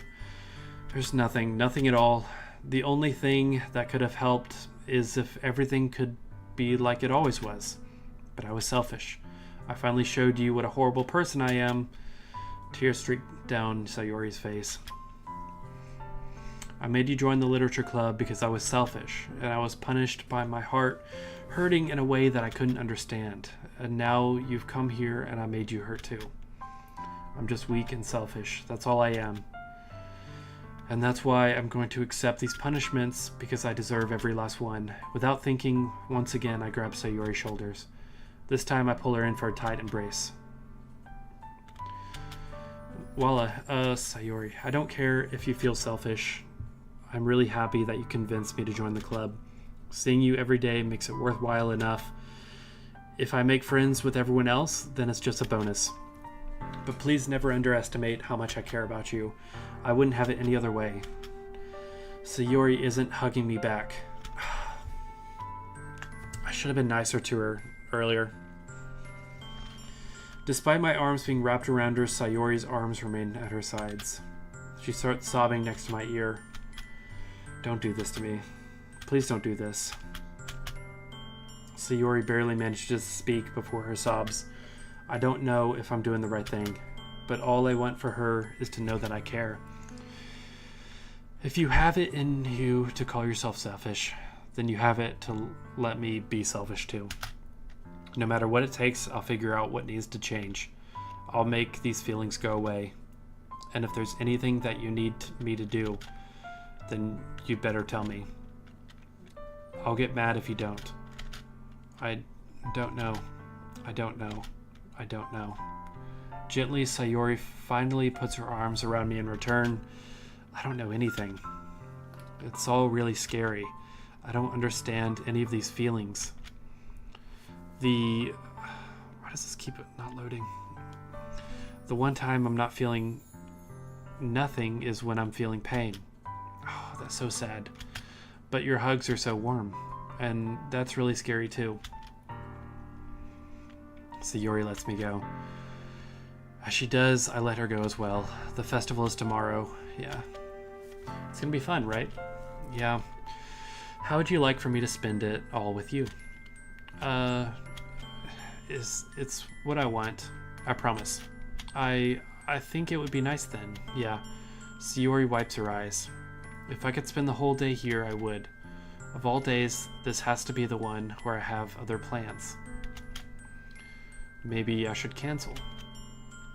there's nothing at all. The only thing that could have helped is if everything could be like it always was. But I was selfish. I finally showed you what a horrible person I am. Tears streaked down Sayori's face. I made you join the literature club because I was selfish, and I was punished by my heart hurting in a way that I couldn't understand. And now you've come here and I made you hurt too. I'm just weak and selfish. That's all I am. And that's why I'm going to accept these punishments, because I deserve every last one. Without thinking, once again I grab Sayori's shoulders. This time I pull her in for a tight embrace. Sayori, I don't care if you feel selfish. I'm really happy that you convinced me to join the club. Seeing you every day makes it worthwhile enough. If I make friends with everyone else, then it's just a bonus. But please never underestimate how much I care about you. I wouldn't have it any other way. Sayori isn't hugging me back. I should have been nicer to her earlier. Despite my arms being wrapped around her, Sayori's arms remain at her sides. She starts sobbing next to my ear. Don't do this to me. Please don't do this. Sayori barely manages to speak before her sobs. I don't know if I'm doing the right thing, but all I want for her is to know that I care. If you have it in you to call yourself selfish, then you have it to let me be selfish too. No matter what it takes, I'll figure out what needs to change. I'll make these feelings go away. And if there's anything that you need me to do, then you better tell me. I'll get mad if you don't. I don't know. I don't know. I don't know. Gently, Sayori finally puts her arms around me in return. I don't know anything. It's all really scary. I don't understand any of these feelings. Why does this keep it not loading? The one time I'm not feeling nothing is when I'm feeling pain. Oh, that's so sad. But your hugs are so warm, and that's really scary too. Sayori lets me go. As she does, I let her go as well. The festival is tomorrow. Yeah. It's gonna be fun, right? Yeah. How would you like for me to spend it all with you? It's what I want. I promise. I think it would be nice then. Yeah. Sayori wipes her eyes. If I could spend the whole day here, I would. Of all days, this has to be the one where I have other plans. Maybe I should cancel.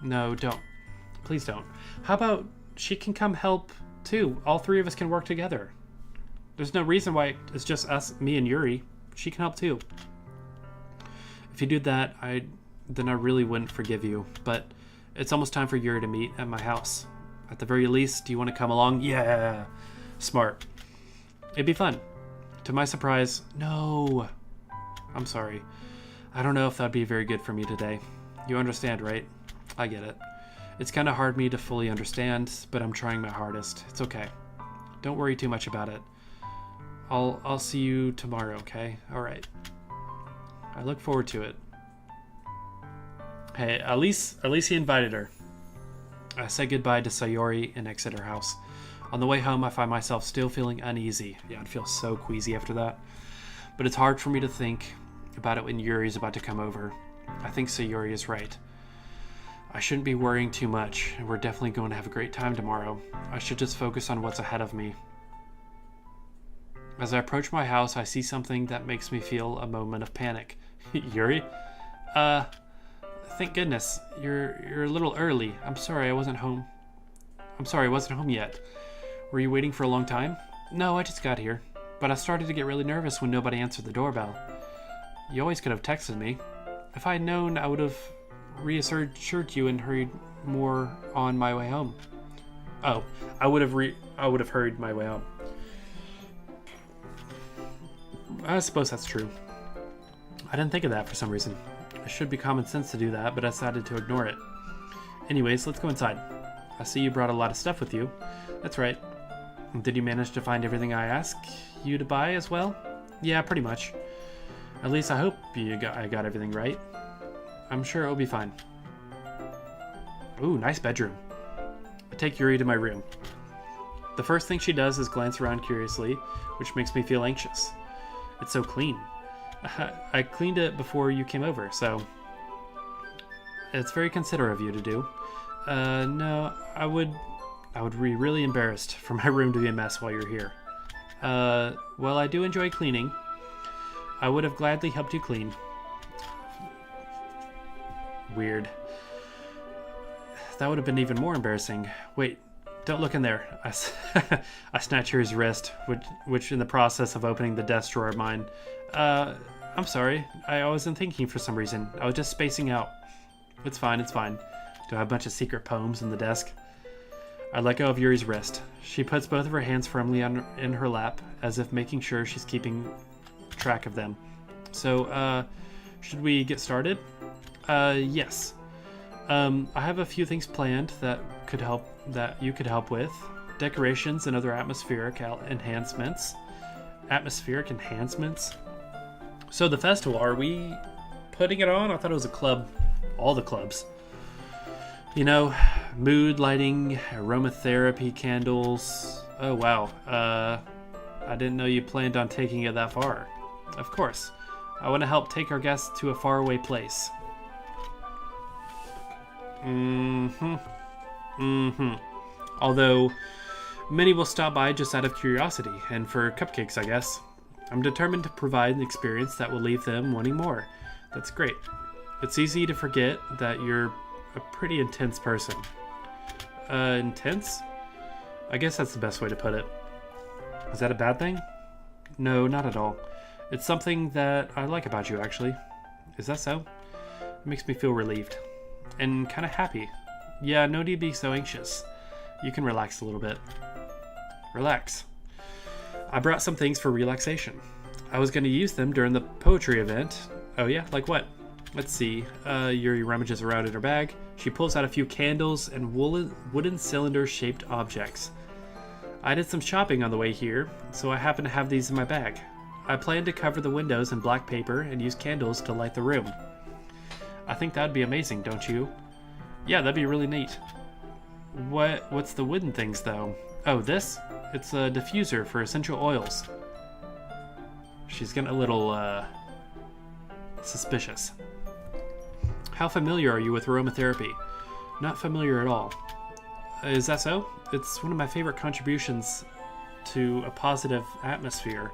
No, don't. Please don't. How about she can come help too? All three of us can work together. There's no reason why it's just us, me and Yuri. She can help too. If you do that, then I really wouldn't forgive you. But it's almost time for Yuri to meet at my house. At the very least, do you want to come along? Yeah. Smart. It'd be fun. To my surprise, no. I'm sorry. I don't know if that'd be very good for me today. You understand, right? I get it. It's kind of hard for me to fully understand, but I'm trying my hardest. It's okay. Don't worry too much about it. I'll see you tomorrow, okay? All right. I look forward to it. Hey, at least he invited her. I say goodbye to Sayori and exit her house. On the way home, I find myself still feeling uneasy. Yeah, I'd feel so queasy after that. But it's hard for me to think about it when Yuri's about to come over. I think Sayori is right. I shouldn't be worrying too much. We're definitely going to have a great time tomorrow. I should just focus on what's ahead of me. As I approach my house, I see something that makes me feel a moment of panic. Yuri? Thank goodness. You're a little early. I'm sorry I wasn't home yet. Were you waiting for a long time? No, I just got here. But I started to get really nervous when nobody answered the doorbell. You always could have texted me. If I had known, I would have reassured you and hurried more on my way home. Oh, I would have hurried my way home. I suppose that's true. I didn't think of that for some reason. It should be common sense to do that, but I decided to ignore it. Anyways, let's go inside. I see you brought a lot of stuff with you. That's right. Did you manage to find everything I asked you to buy as well? Yeah, pretty much. At least I hope I got everything right. I'm sure it'll be fine. Ooh, nice bedroom. I take Yuri to my room. The first thing she does is glance around curiously, which makes me feel anxious. It's so clean. I cleaned it before you came over, so it's very considerate of you to do. No, I would be really embarrassed for my room to be a mess while you're here. Well, I do enjoy cleaning. I would have gladly helped you clean. Weird. That would have been even more embarrassing. Wait, don't look in there. I snatch Yuri's wrist, which in the process of opening the desk drawer of mine. I'm sorry. I wasn't thinking for some reason. I was just spacing out. It's fine, it's fine. Do I have a bunch of secret poems in the desk? I let go of Yuri's wrist. She puts both of her hands firmly in her lap, as if making sure she's keeping track of them. So, should we get started? Yes. I have a few things planned that you could help with. Decorations and other atmospheric enhancements. Atmospheric enhancements? So the festival, are we putting it on? I thought it was a club. All the clubs. You know, mood lighting, aromatherapy candles. Oh, wow. I didn't know you planned on taking it that far. Of course. I want to help take our guests to a faraway place. Although, many will stop by just out of curiosity, and for cupcakes, I guess. I'm determined to provide an experience that will leave them wanting more. That's great. It's easy to forget that you're a pretty intense person. Intense? I guess that's the best way to put it. Is that a bad thing? No, not at all. It's something that I like about you, actually. Is that so? It makes me feel relieved. And kind of happy. Yeah, no need to be so anxious. You can relax a little bit. Relax. I brought some things for relaxation. I was going to use them during the poetry event. Oh yeah? Like what? Let's see. Yuri rummages around in her bag. She pulls out a few candles and wooden cylinder-shaped objects. I did some shopping on the way here, so I happen to have these in my bag. I plan to cover the windows in black paper and use candles to light the room. I think that'd be amazing, don't you? Yeah, that'd be really neat. What's the wooden things, though? Oh, this? It's a diffuser for essential oils. She's getting a little, suspicious. How familiar are you with aromatherapy? Not familiar at all. Is that so? It's one of my favorite contributions to a positive atmosphere.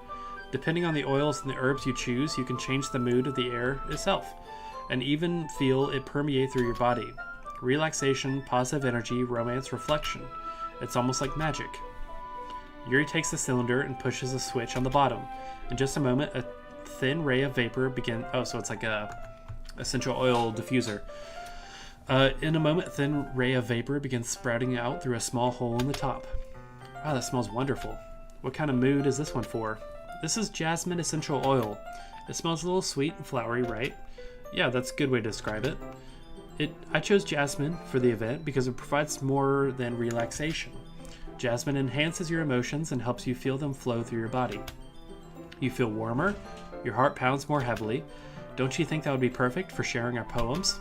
Depending on the oils and the herbs you choose, you can change the mood of the air itself, and even feel it permeate through your body. Relaxation, positive energy, romance, reflection. It's almost like magic. Yuri takes the cylinder and pushes a switch on the bottom. In just a moment, a thin ray of vapor begins... Oh, so it's like a essential oil diffuser. In a moment, a thin ray of vapor begins sprouting out through a small hole in the top. Wow, that smells wonderful. What kind of mood is this one for? This is jasmine essential oil. It smells a little sweet and flowery, right? Yeah, that's a good way to describe it. I chose jasmine for the event because it provides more than relaxation. Jasmine enhances your emotions and helps you feel them flow through your body. You feel warmer, your heart pounds more heavily. Don't you think that would be perfect for sharing our poems?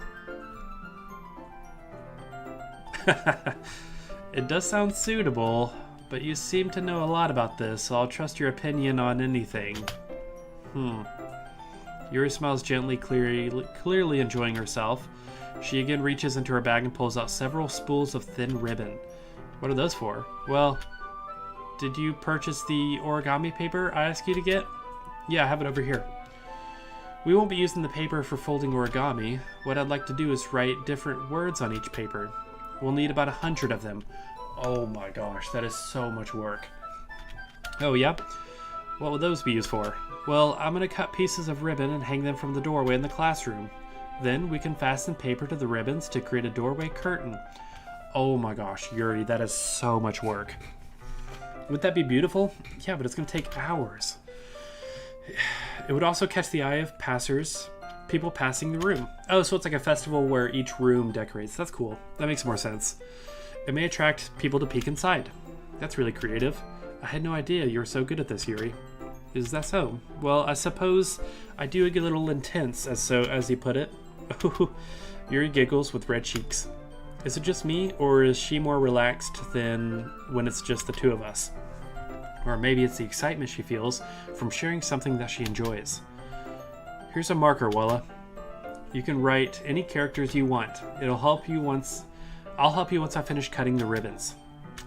It does sound suitable, but you seem to know a lot about this, so I'll trust your opinion on anything. Yuri smiles gently, clearly enjoying herself. She again reaches into her bag and pulls out several spools of thin ribbon. What are those for? Well, did you purchase the origami paper I asked you to get? Yeah, I have it over here. We won't be using the paper for folding origami. What I'd like to do is write different words on each paper. We'll need about 100 of them. Oh my gosh, that is so much work. Oh yeah? What will those be used for? Well, I'm going to cut pieces of ribbon and hang them from the doorway in the classroom. Then we can fasten paper to the ribbons to create a doorway curtain. Oh my gosh, Yuri, that is so much work. Would that be beautiful? Yeah, but it's going to take hours. It would also catch the eye of people passing the room. Oh, so it's like a festival where each room decorates. That's cool. That makes more sense. It may attract people to peek inside. That's really creative. I had no idea you were so good at this, Yuri. Is that so? Well, I suppose I do get a little intense, as you put it. Yuri giggles with red cheeks. Is it just me, or is she more relaxed than when it's just the two of us? Or maybe it's the excitement she feels from sharing something that she enjoys. Here's a marker, Walla. You can write any characters you want. I'll help you once I finish cutting the ribbons.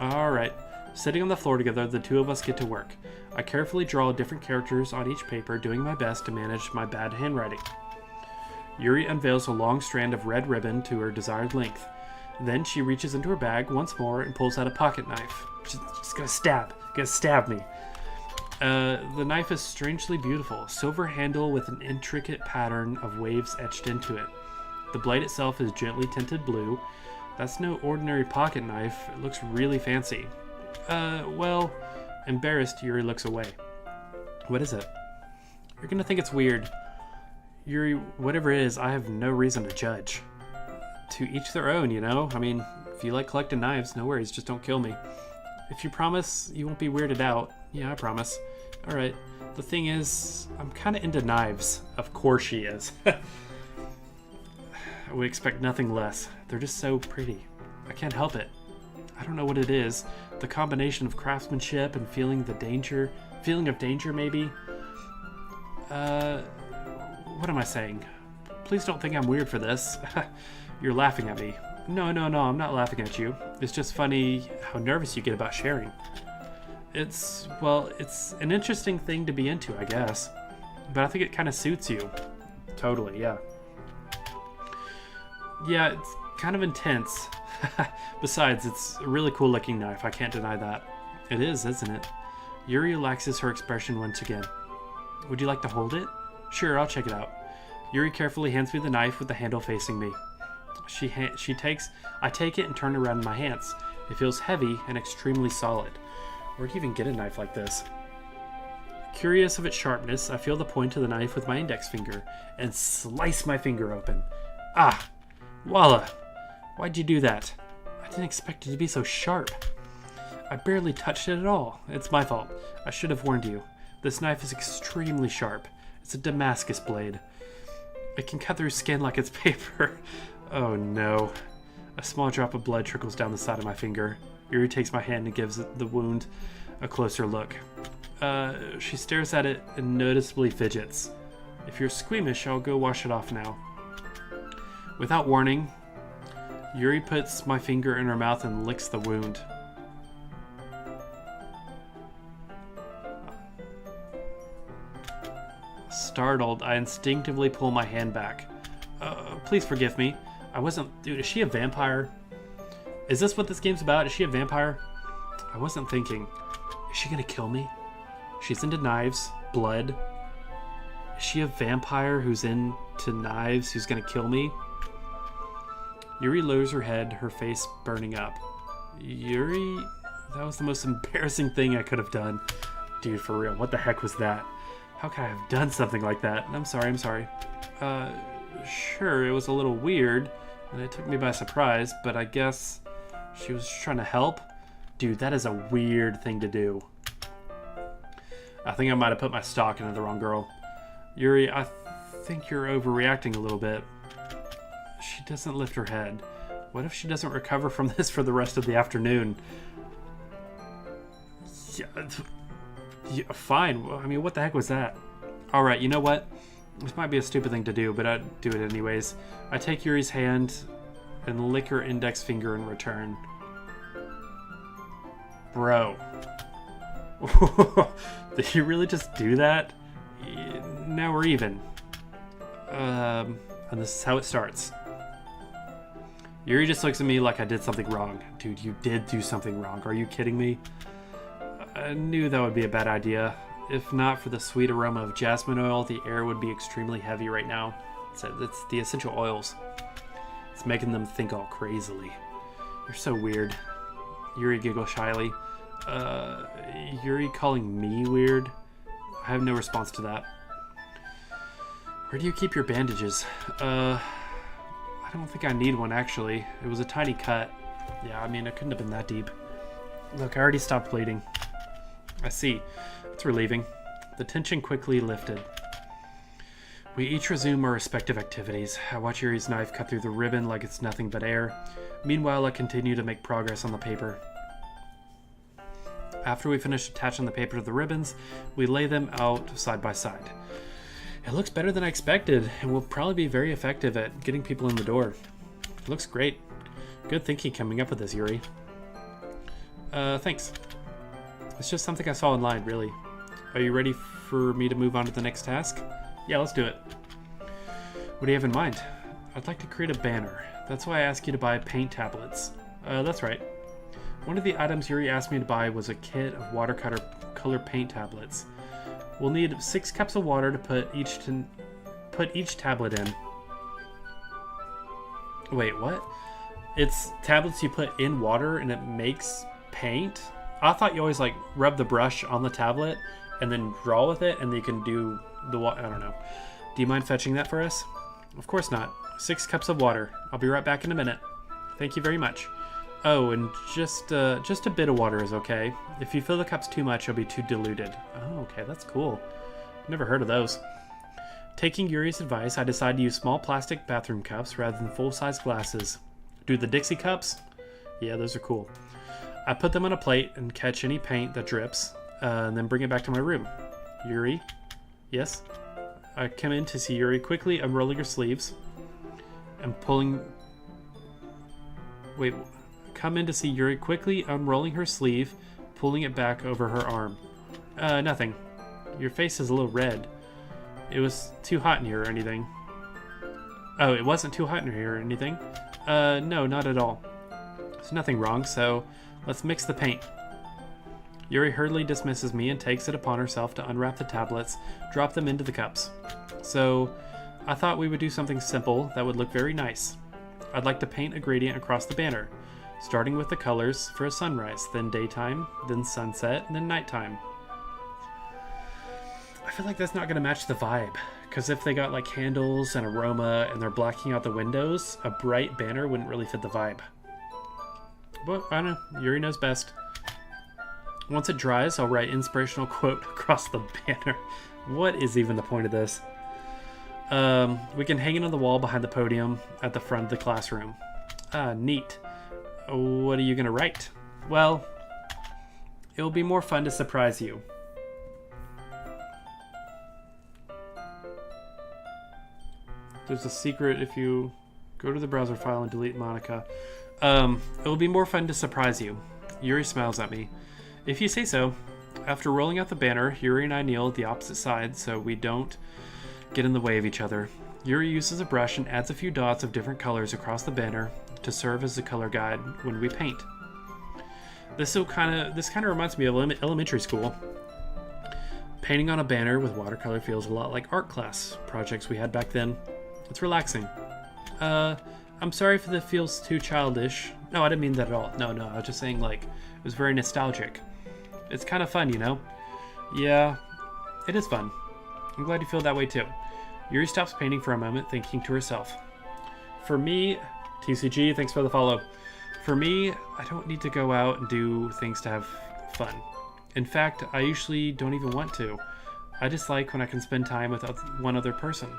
Alright. Sitting on the floor together, the two of us get to work. I carefully draw different characters on each paper, doing my best to manage my bad handwriting. Yuri unveils a long strand of red ribbon to her desired length. Then she reaches into her bag once more and pulls out a pocket knife. She's gonna stab me. The knife is strangely beautiful, silver handle with an intricate pattern of waves etched into it. The blade itself is gently tinted blue. That's no ordinary pocket knife. It looks really fancy. Well, embarrassed, Yuri looks away. What is it? You're gonna think it's weird. Yuri, whatever it is, I have no reason to judge. To each their own, you know? I mean, if you like collecting knives, no worries, just don't kill me. If you promise you won't be weirded out, yeah, I promise. Alright, the thing is, I'm kinda into knives. Of course she is. I would expect nothing less. They're just so pretty. I can't help it. I don't know what it is. The combination of craftsmanship and feeling of danger maybe. What am I saying? Please don't think I'm weird for this. You're laughing at me. No, I'm not laughing at you. It's just funny how nervous you get about sharing. It's an interesting thing to be into, I guess. But I think it kind of suits you. Totally, yeah. Yeah, it's kind of intense. Besides, it's a really cool looking knife. I can't deny that. It is, isn't it? Yuri relaxes her expression once again. Would you like to hold it? Sure, I'll check it out. Yuri carefully hands me the knife with the handle facing me. I take it and turn it around in my hands. It feels heavy and extremely solid. Where'd you even get a knife like this? Curious of its sharpness, I feel the point of the knife with my index finger and slice my finger open. Ah! Walla! Why'd you do that? I didn't expect it to be so sharp. I barely touched it at all. It's my fault. I should have warned you. This knife is extremely sharp. It's a Damascus blade. It can cut through skin like it's paper. Oh no. A small drop of blood trickles down the side of my finger. Yuri takes my hand and gives the wound a closer look. She stares at it and noticeably fidgets. If you're squeamish, I'll go wash it off now. Without warning, Yuri puts my finger in her mouth and licks the wound. Startled, I instinctively pull my hand back. Please forgive me. Dude, is she a vampire? Is this what this game's about? Is she a vampire? I wasn't thinking. Is she gonna kill me? She's into knives, blood. Is she a vampire who's into knives, who's gonna kill me? Yuri lowers her head, her face burning up. Yuri? That was the most embarrassing thing I could have done. Dude, for real, what the heck was that? How could I have done something like that? I'm sorry. Sure, it was a little weird, and it took me by surprise, but I guess she was trying to help? Dude, that is a weird thing to do. I think I might have put my stock into the wrong girl. Yuri, I think you're overreacting a little bit. She doesn't lift her head. What if she doesn't recover from this for the rest of the afternoon? Yeah, fine. I mean, what the heck was that? Alright, you know what? This might be a stupid thing to do, but I'd do it anyways. I take Yuri's hand and lick her index finger in return. Bro. Did you really just do that? Now we're even. And this is how it starts. Yuri just looks at me like I did something wrong. Dude, you did do something wrong. Are you kidding me? I knew that would be a bad idea. If not for the sweet aroma of jasmine oil, the air would be extremely heavy right now. It's the essential oils. It's making them think all crazily. You're so weird. Yuri giggles shyly. Yuri calling me weird? I have no response to that. Where do you keep your bandages? I don't think I need one, actually. It was a tiny cut. Yeah, I mean, it couldn't have been that deep. Look, I already stopped bleeding. I see. It's relieving. The tension quickly lifted. We each resume our respective activities. I watch Yuri's knife cut through the ribbon like it's nothing but air. Meanwhile, I continue to make progress on the paper. After we finish attaching the paper to the ribbons, we lay them out side by side. It looks better than I expected, and will probably be very effective at getting people in the door. It looks great. Good thinking coming up with this, Yuri. Thanks. It's just something I saw online, really. Are you ready for me to move on to the next task? Yeah, let's do it. What do you have in mind? I'd like to create a banner. That's why I asked you to buy paint tablets. That's right. One of the items Yuri asked me to buy was a kit of watercolor paint tablets. We'll need 6 cups of water to put each tablet in. Wait, what? It's tablets you put in water and it makes paint? I thought you always like rub the brush on the tablet and then draw with it and then you can do the I don't know. Do you mind fetching that for us? Of course not. 6 cups of water. I'll be right back in a minute. Thank you very much. Oh, and just a bit of water is okay. If you fill the cups too much, it'll be too diluted. Oh, okay, that's cool. Never heard of those. Taking Yuri's advice, I decided to use small plastic bathroom cups rather than full-size glasses. Do the Dixie cups? Yeah, those are cool. I put them on a plate and catch any paint that drips, and then bring it back to my room. Yuri? Yes? I come in to see Yuri quickly unrolling her sleeves and pulling... Wait... Come in to see Yuri quickly unrolling her sleeve, pulling it back over her arm. Nothing. Your face is a little red. It was too hot in here or anything. Oh, it wasn't too hot in here or anything? No, not at all. There's nothing wrong, so let's mix the paint. Yuri hurriedly dismisses me and takes it upon herself to unwrap the tablets, drop them into the cups. So, I thought we would do something simple that would look very nice. I'd like to paint a gradient across the banner. Starting with the colors for a sunrise, then daytime, then sunset, and then nighttime. I feel like that's not going to match the vibe, because if they got like candles and aroma and they're blacking out the windows, a bright banner wouldn't really fit the vibe. But I don't know, Yuri knows best. Once it dries, I'll write inspirational quote across the banner. What is even the point of this? We can hang it on the wall behind the podium at the front of the classroom. Neat. What are you going to write? Well, it will be more fun to surprise you. There's a secret if you go to the browser file and delete Monica. It will be more fun to surprise you. Yuri smiles at me. If you say so. After rolling out the banner, Yuri and I kneel at the opposite side so we don't get in the way of each other. Yuri uses a brush and adds a few dots of different colors across the banner to serve as a color guide when we paint. This kind of reminds me of elementary school. Painting on a banner with watercolor feels a lot like art class projects we had back then. It's relaxing. I'm sorry if it feels too childish. No, I didn't mean that at all. No, I was just saying like it was very nostalgic. It's kind of fun, you know? Yeah, it is fun. I'm glad you feel that way too. Yuri stops painting for a moment, thinking to herself. For me, TCG, thanks for the follow. For me, I don't need to go out and do things to have fun. In fact, I usually don't even want to. I just like when I can spend time with one other person.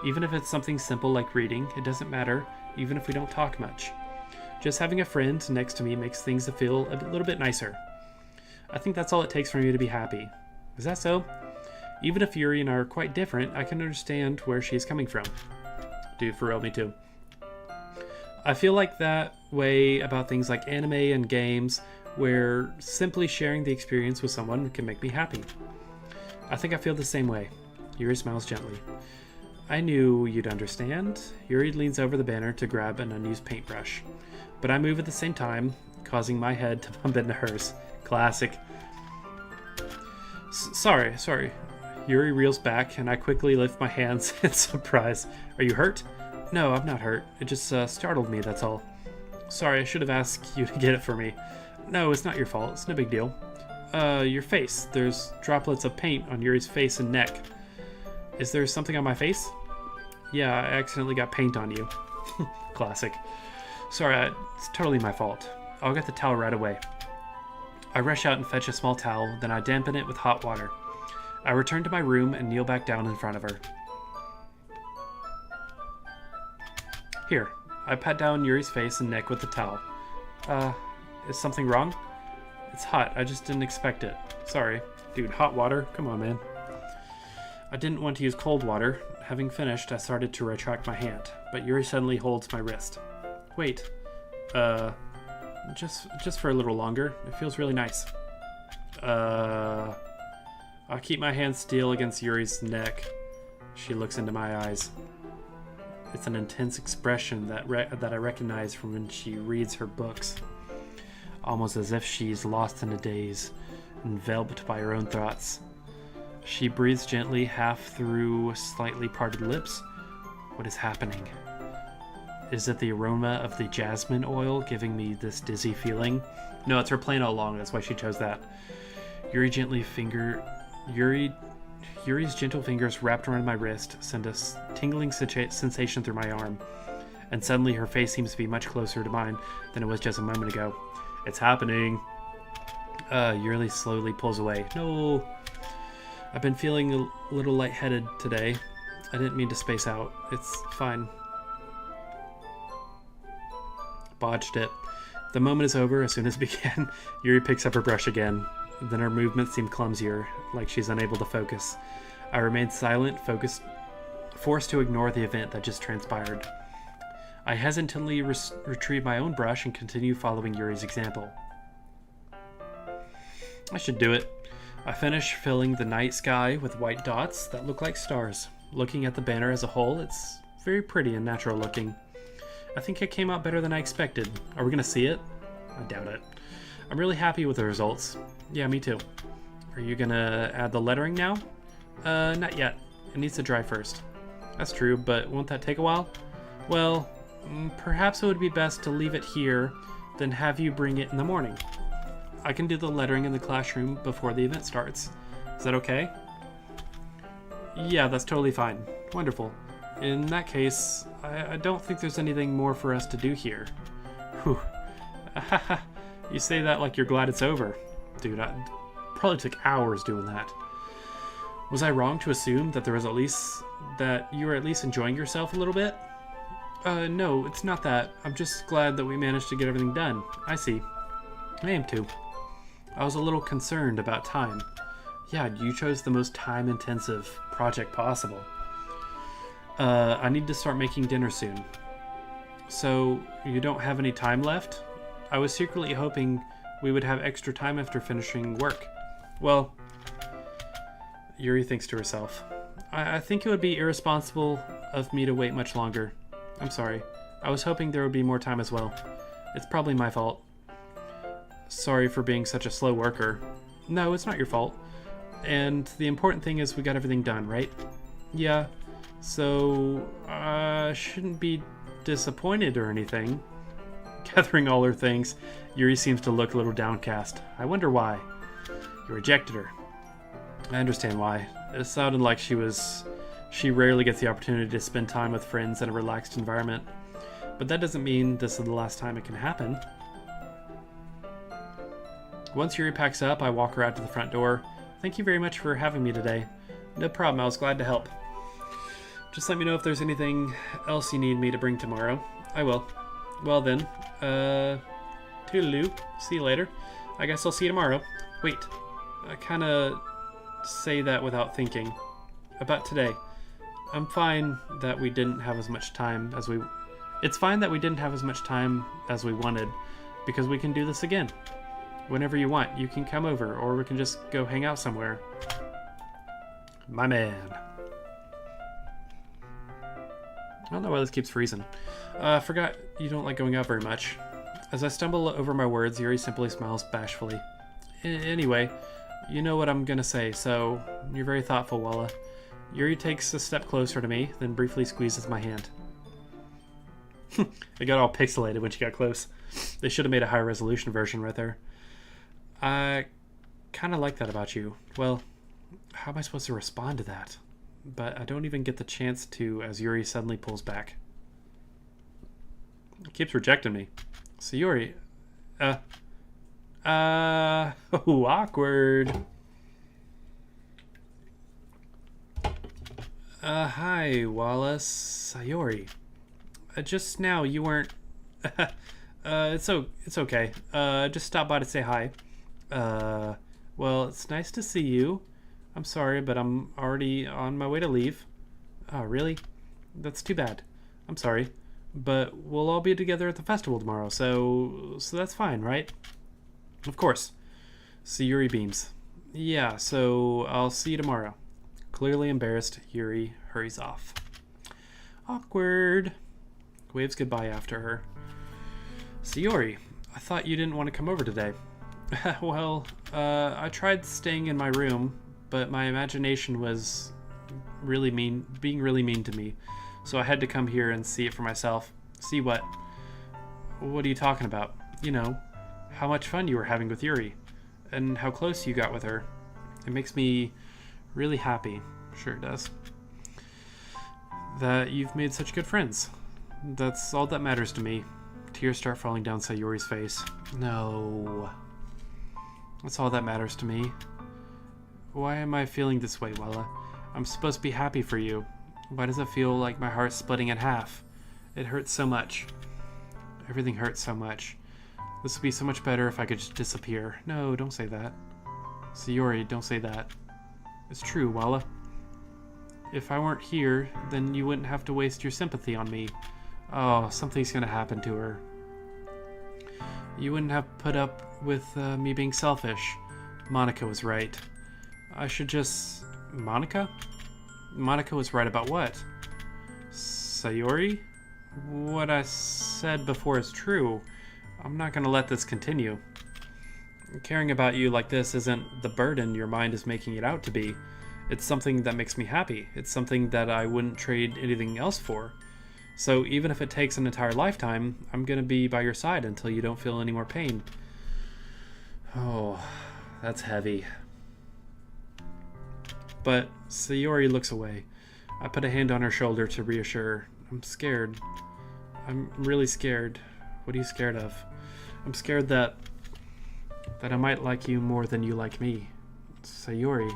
Even if it's something simple like reading, it doesn't matter, even if we don't talk much. Just having a friend next to me makes things feel a little bit nicer. I think that's all it takes for me to be happy. Is that so? Even if Yuri and I are quite different, I can understand where she's coming from. Dude, for real, me too. I feel like that way about things like anime and games, where simply sharing the experience with someone can make me happy. I think I feel the same way. Yuri smiles gently. I knew you'd understand. Yuri leans over the banner to grab an unused paintbrush, but I move at the same time, causing my head to bump into hers. Classic. Sorry. Yuri reels back, and I quickly lift my hands in surprise. Are you hurt? No, I'm not hurt. It just startled me, that's all. Sorry, I should have asked you to get it for me. No, it's not your fault. It's no big deal. Your face. There's droplets of paint on Yuri's face and neck. Is there something on my face? Yeah, I accidentally got paint on you. Classic. Sorry, it's totally my fault. I'll get the towel right away. I rush out and fetch a small towel, then I dampen it with hot water. I return to my room and kneel back down in front of her. Here, I pat down Yuri's face and neck with the towel. Is something wrong? It's hot, I just didn't expect it. Sorry. Dude, hot water? Come on, man. I didn't want to use cold water. Having finished, I started to retract my hand, but Yuri suddenly holds my wrist. Wait. Just for a little longer. It feels really nice. I'll keep my hand still against Yuri's neck. She looks into my eyes. It's an intense expression that I recognize from when she reads her books. Almost as if she's lost in a daze, enveloped by her own thoughts. She breathes gently, half through slightly parted lips. What is happening? Is it the aroma of the jasmine oil giving me this dizzy feeling? No, it's her plan all along. That's why she chose that. Yuri's gentle fingers wrapped around my wrist send a tingling sensation through my arm. And suddenly her face seems to be much closer to mine than it was just a moment ago. It's happening. Yuri slowly pulls away. No. I've been feeling a little lightheaded today. I didn't mean to space out. It's fine. Botched it. The moment is over as soon as it began. Yuri picks up her brush again. Then her movements seem clumsier, like she's unable to focus. I remain silent, focused, forced to ignore the event that just transpired. I hesitantly retrieve my own brush and continue following Yuri's example. I should do it. I finish filling the night sky with white dots that look like stars. Looking at the banner as a whole, it's very pretty and natural looking. I think it came out better than I expected. Are we going to see it? I doubt it. I'm really happy with the results. Yeah, me too. Are you going to add the lettering now? Not yet. It needs to dry first. That's true, but won't that take a while? Well, perhaps it would be best to leave it here, then have you bring it in the morning. I can do the lettering in the classroom before the event starts. Is that okay? Yeah, that's totally fine. Wonderful. In that case, I don't think there's anything more for us to do here. Whew. You say that like you're glad it's over. Dude, I probably took hours doing that. Was I wrong to assume that that you were at least enjoying yourself a little bit? No, it's not that. I'm just glad that we managed to get everything done. I see. I am too. I was a little concerned about time. Yeah, you chose the most time-intensive project possible. I need to start making dinner soon. So, you don't have any time left? I was secretly hoping we would have extra time after finishing work. Well, Yuri thinks to herself. I think it would be irresponsible of me to wait much longer. I'm sorry. I was hoping there would be more time as well. It's probably my fault. Sorry for being such a slow worker. No, it's not your fault. And the important thing is we got everything done, right? Yeah. So, shouldn't be disappointed or anything. Gathering all her things, Yuri seems to look a little downcast. I wonder why. You rejected her. I understand why. It sounded like she rarely gets the opportunity to spend time with friends in a relaxed environment. But that doesn't mean this is the last time it can happen. Once Yuri packs up, I walk her out to the front door. Thank you very much for having me today. No problem, I was glad to help. Just let me know if there's anything else you need me to bring tomorrow. I will. Well then, toodaloo. See you later. I guess I'll see you tomorrow. Wait, I kinda say that without thinking. About today. It's fine that we didn't have as much time as we wanted, because we can do this again. Whenever you want, you can come over, or we can just go hang out somewhere. My man. I don't know why this keeps freezing. I forgot you don't like going out very much. As I stumble over my words, Yuri simply smiles bashfully. Anyway, you know what I'm gonna say, so you're very thoughtful, Walla. Yuri takes a step closer to me, then briefly squeezes my hand. It got all pixelated when she got close. They should have made a higher resolution version right there. I kind of like that about you. Well, how am I supposed to respond to that? But I don't even get the chance to as Yuri suddenly pulls back. He keeps rejecting me. So Yuri, awkward. Hi, Wallace. Sayori. Just now you weren't... it's okay. Just stopped by to say hi. Well, it's nice to see you. I'm sorry, but I'm already on my way to leave. Oh, really? That's too bad. I'm sorry. But we'll all be together at the festival tomorrow, so that's fine, right? Of course. Sayori beams. Yeah, so I'll see you tomorrow. Clearly embarrassed, Yuri hurries off. Awkward. Waves goodbye after her. Sayori, I thought you didn't want to come over today. Well, I tried staying in my room, but my imagination was being really mean to me. So I had to come here and see it for myself. See what? What are you talking about? You know, how much fun you were having with Yuri, and how close you got with her. It makes me really happy. Sure it does. That you've made such good friends. That's all that matters to me. Tears start falling down Sayori's face. No. That's all that matters to me. Why am I feeling this way, Wella? I'm supposed to be happy for you. Why does it feel like my heart's splitting in half? It hurts so much. Everything hurts so much. This would be so much better if I could just disappear. No, don't say that. Sayori, don't say that. It's true, Wella. If I weren't here, then you wouldn't have to waste your sympathy on me. Oh, something's gonna happen to her. You wouldn't have put up with me being selfish. Monica was right. I should just... Monica? Monica was right about what? Sayori? What I said before is true. I'm not gonna let this continue. Caring about you like this isn't the burden your mind is making it out to be. It's something that makes me happy. It's something that I wouldn't trade anything else for. So even if it takes an entire lifetime, I'm gonna be by your side until you don't feel any more pain. Oh, that's heavy. But Sayori looks away. I put a hand on her shoulder to reassure her. I'm scared. I'm really scared. What are you scared of? I'm scared that I might like you more than you like me. Sayori,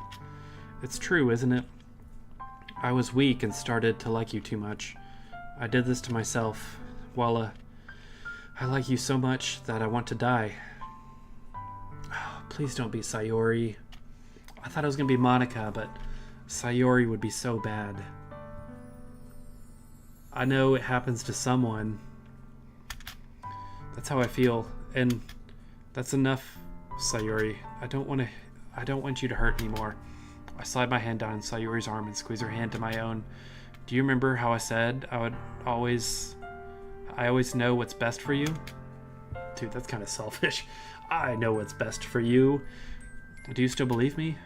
it's true, isn't it? I was weak and started to like you too much. I did this to myself. Walla, I like you so much that I want to die. Oh, please don't be Sayori. I thought it was going to be Monica, but Sayori would be so bad. I know it happens to someone. That's how I feel, and that's enough, Sayori. I don't want you to hurt anymore. I slide my hand down Sayori's arm and squeeze her hand to my own. Do you remember how I said I always know what's best for you? Dude, that's kind of selfish. I know what's best for you. Do you still believe me?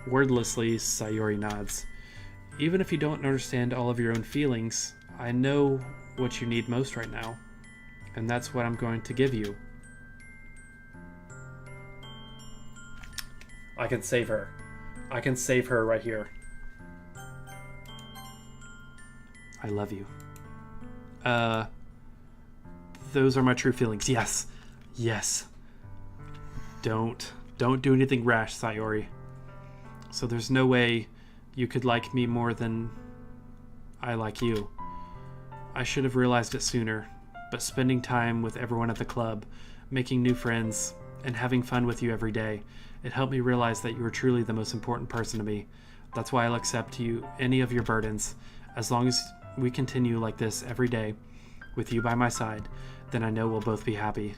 Wordlessly, Sayori nods. Even if you don't understand all of your own feelings, I know what you need most right now. And that's what I'm going to give you. I can save her. I can save her right here. I love you. Those are my true feelings. Yes. Yes. Don't do anything rash, Sayori. So there's no way you could like me more than I like you. I should have realized it sooner, but spending time with everyone at the club, making new friends, and having fun with you every day, it helped me realize that you are truly the most important person to me. That's why I'll accept any of your burdens. As long as we continue like this every day, with you by my side, then I know we'll both be happy.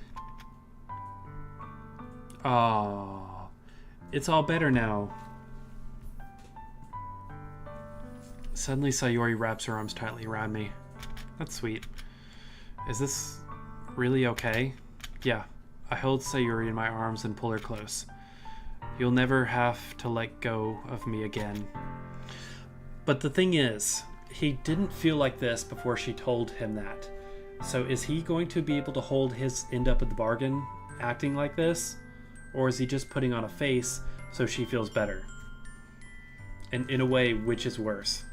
Oh, it's all better now. Suddenly Sayori wraps her arms tightly around me. That's sweet. Is this really okay? Yeah. I hold Sayuri in my arms and pull her close. You'll never have to let go of me again. But the thing is, he didn't feel like this before she told him that. So is he going to be able to hold his end up of the bargain acting like this? Or is he just putting on a face so she feels better? And in a way, which is worse?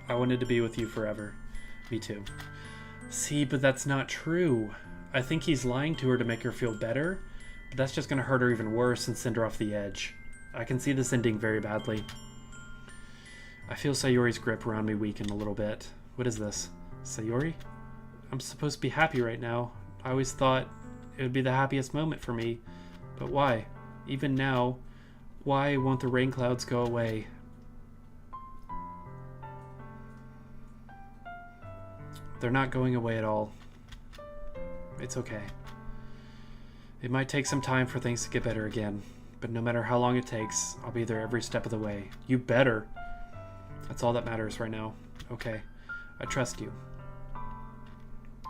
I wanted to be with you forever. Me too. See, but that's not true. I think he's lying to her to make her feel better, but that's just going to hurt her even worse and send her off the edge. I can see this ending very badly. I feel Sayori's grip around me weaken a little bit. What is this? Sayori? I'm supposed to be happy right now. I always thought it would be the happiest moment for me. But why? Even now, why won't the rain clouds go away? They're not going away at all. It's okay. It might take some time for things to get better again, but no matter how long it takes, I'll be there every step of the way. You better. That's all that matters right now. Okay, I trust you.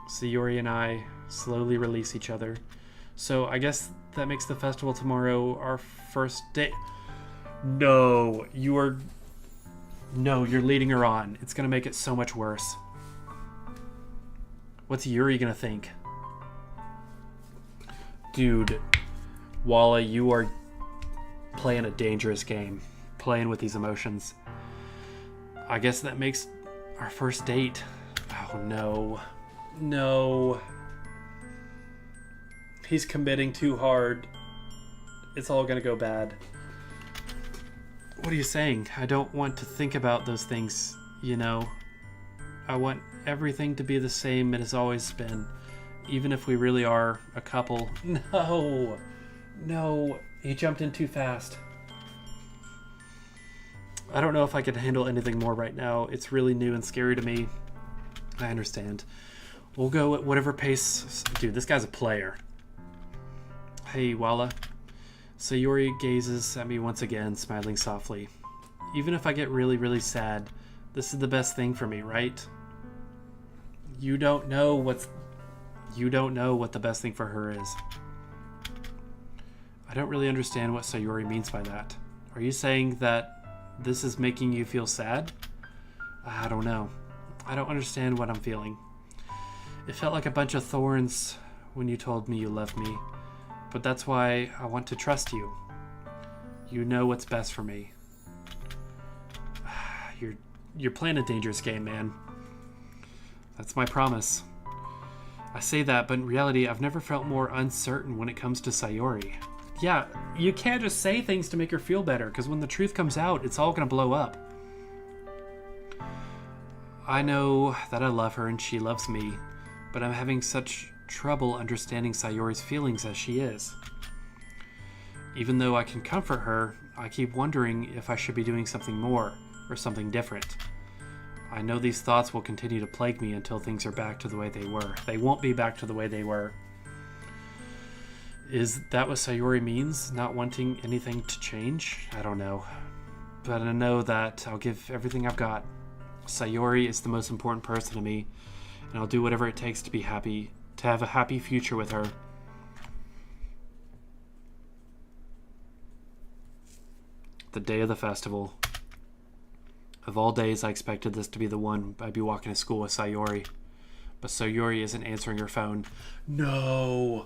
Sayori and I slowly release each other. So I guess that makes the festival tomorrow our first day. No, you're leading her on. It's gonna make it so much worse. What's Yuri gonna think? Dude, Walla, you are playing a dangerous game. Playing with these emotions. I guess that makes our first date. Oh no. No. He's committing too hard. It's all gonna go bad. What are you saying? I don't want to think about those things, you know. I want everything to be the same it has always been. Even if we really are a couple. No. No. He jumped in too fast. I don't know if I could handle anything more right now. It's really new and scary to me. I understand. We'll go at whatever pace... Dude, this guy's a player. Hey, Walla. Sayori gazes at me once again, smiling softly. Even if I get really, really sad, this is the best thing for me, right? You don't know what the best thing for her is. I don't really understand what Sayori means by that. Are you saying that this is making you feel sad? I don't know. I don't understand what I'm feeling. It felt like a bunch of thorns when you told me you loved me, but that's why I want to trust you. You know what's best for me. You're playing a dangerous game, man. That's my promise. I say that, but in reality, I've never felt more uncertain when it comes to Sayori. Yeah, you can't just say things to make her feel better, because when the truth comes out, it's all going to blow up. I know that I love her and she loves me, but I'm having such trouble understanding Sayori's feelings as she is. Even though I can comfort her, I keep wondering if I should be doing something more, or something different. I know these thoughts will continue to plague me until things are back to the way they were. They won't be back to the way they were. Is that what Sayori means? Not wanting anything to change? I don't know. But I know that I'll give everything I've got. Sayori is the most important person to me, and I'll do whatever it takes to be happy, to have a happy future with her. The day of the festival. Of all days, I expected this to be the one I'd be walking to school with Sayori. But Sayori isn't answering her phone. No!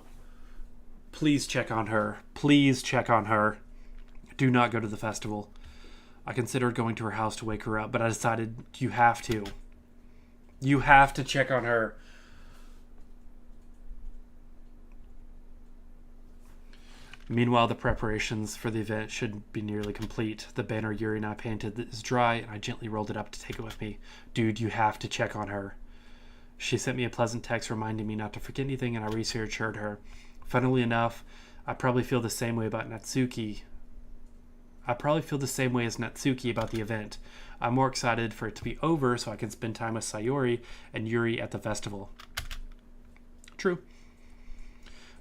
Please check on her. Please check on her. Do not go to the festival. I considered going to her house to wake her up, but I decided you have to. You have to check on her. Meanwhile, the preparations for the event should be nearly complete. The banner Yuri and I painted is dry, and I gently rolled it up to take it with me. Dude, you have to check on her. She sent me a pleasant text reminding me not to forget anything, and I reassured her. Funnily enough, I probably feel the same way about Natsuki. I probably feel the same way as Natsuki about the event. I'm more excited for it to be over so I can spend time with Sayori and Yuri at the festival. True.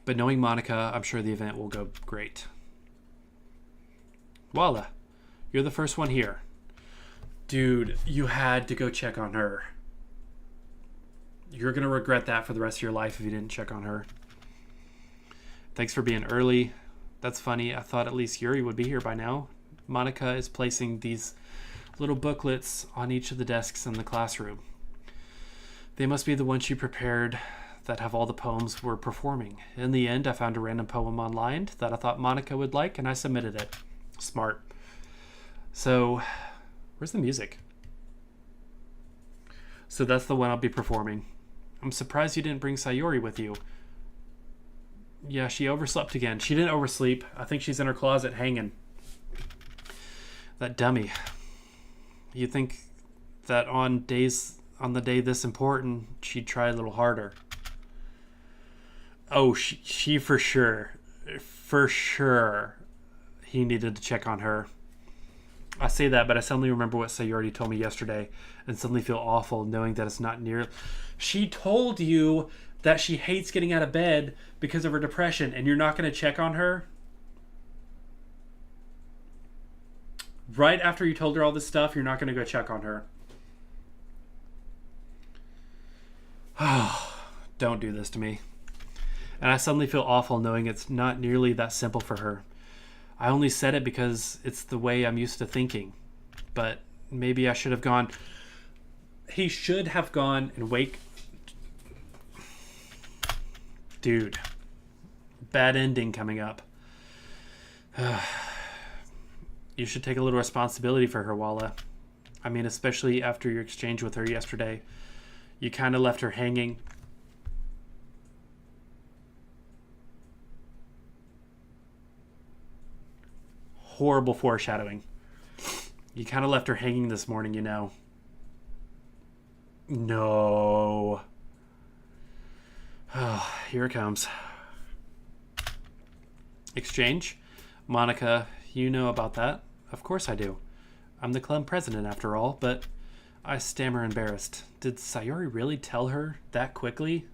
But knowing Monica, I'm sure the event will go great. Walla, you're the first one here. Dude, you had to go check on her. You're going to regret that for the rest of your life if you didn't check on her. Thanks for being early. That's funny. I thought at least Yuri would be here by now. Monica is placing these little booklets on each of the desks in the classroom. They must be the ones she prepared that have all the poems we're performing. In the end, I found a random poem online that I thought Monica would like, and I submitted it. Smart. So, where's the music? So that's the one I'll be performing. I'm surprised you didn't bring Sayori with you. Yeah, she overslept again. She didn't oversleep. I think she's in her closet hanging. That dummy. You'd think that on the day this important, she'd try a little harder. Oh, she for sure. For sure. He needed to check on her. I say that, but I suddenly remember what Sayori told me yesterday and suddenly feel awful knowing that it's not near... She told you that she hates getting out of bed because of her depression, and you're not going to check on her? Right after you told her all this stuff, you're not going to go check on her. Don't do this to me. And I suddenly feel awful knowing it's not nearly that simple for her. I only said it because it's the way I'm used to thinking. But maybe I should have gone... He should have gone and wake... Dude. Bad ending coming up. You should take a little responsibility for her, Walla. I mean, especially after your exchange with her yesterday. You kind of left her hanging. Horrible foreshadowing. You kind of left her hanging this morning, you know. No. Oh, here it comes. Exchange? Monica, you know about that? Of course I do. I'm the club president after all, but I stammer embarrassed. Did Sayori really tell her that quickly?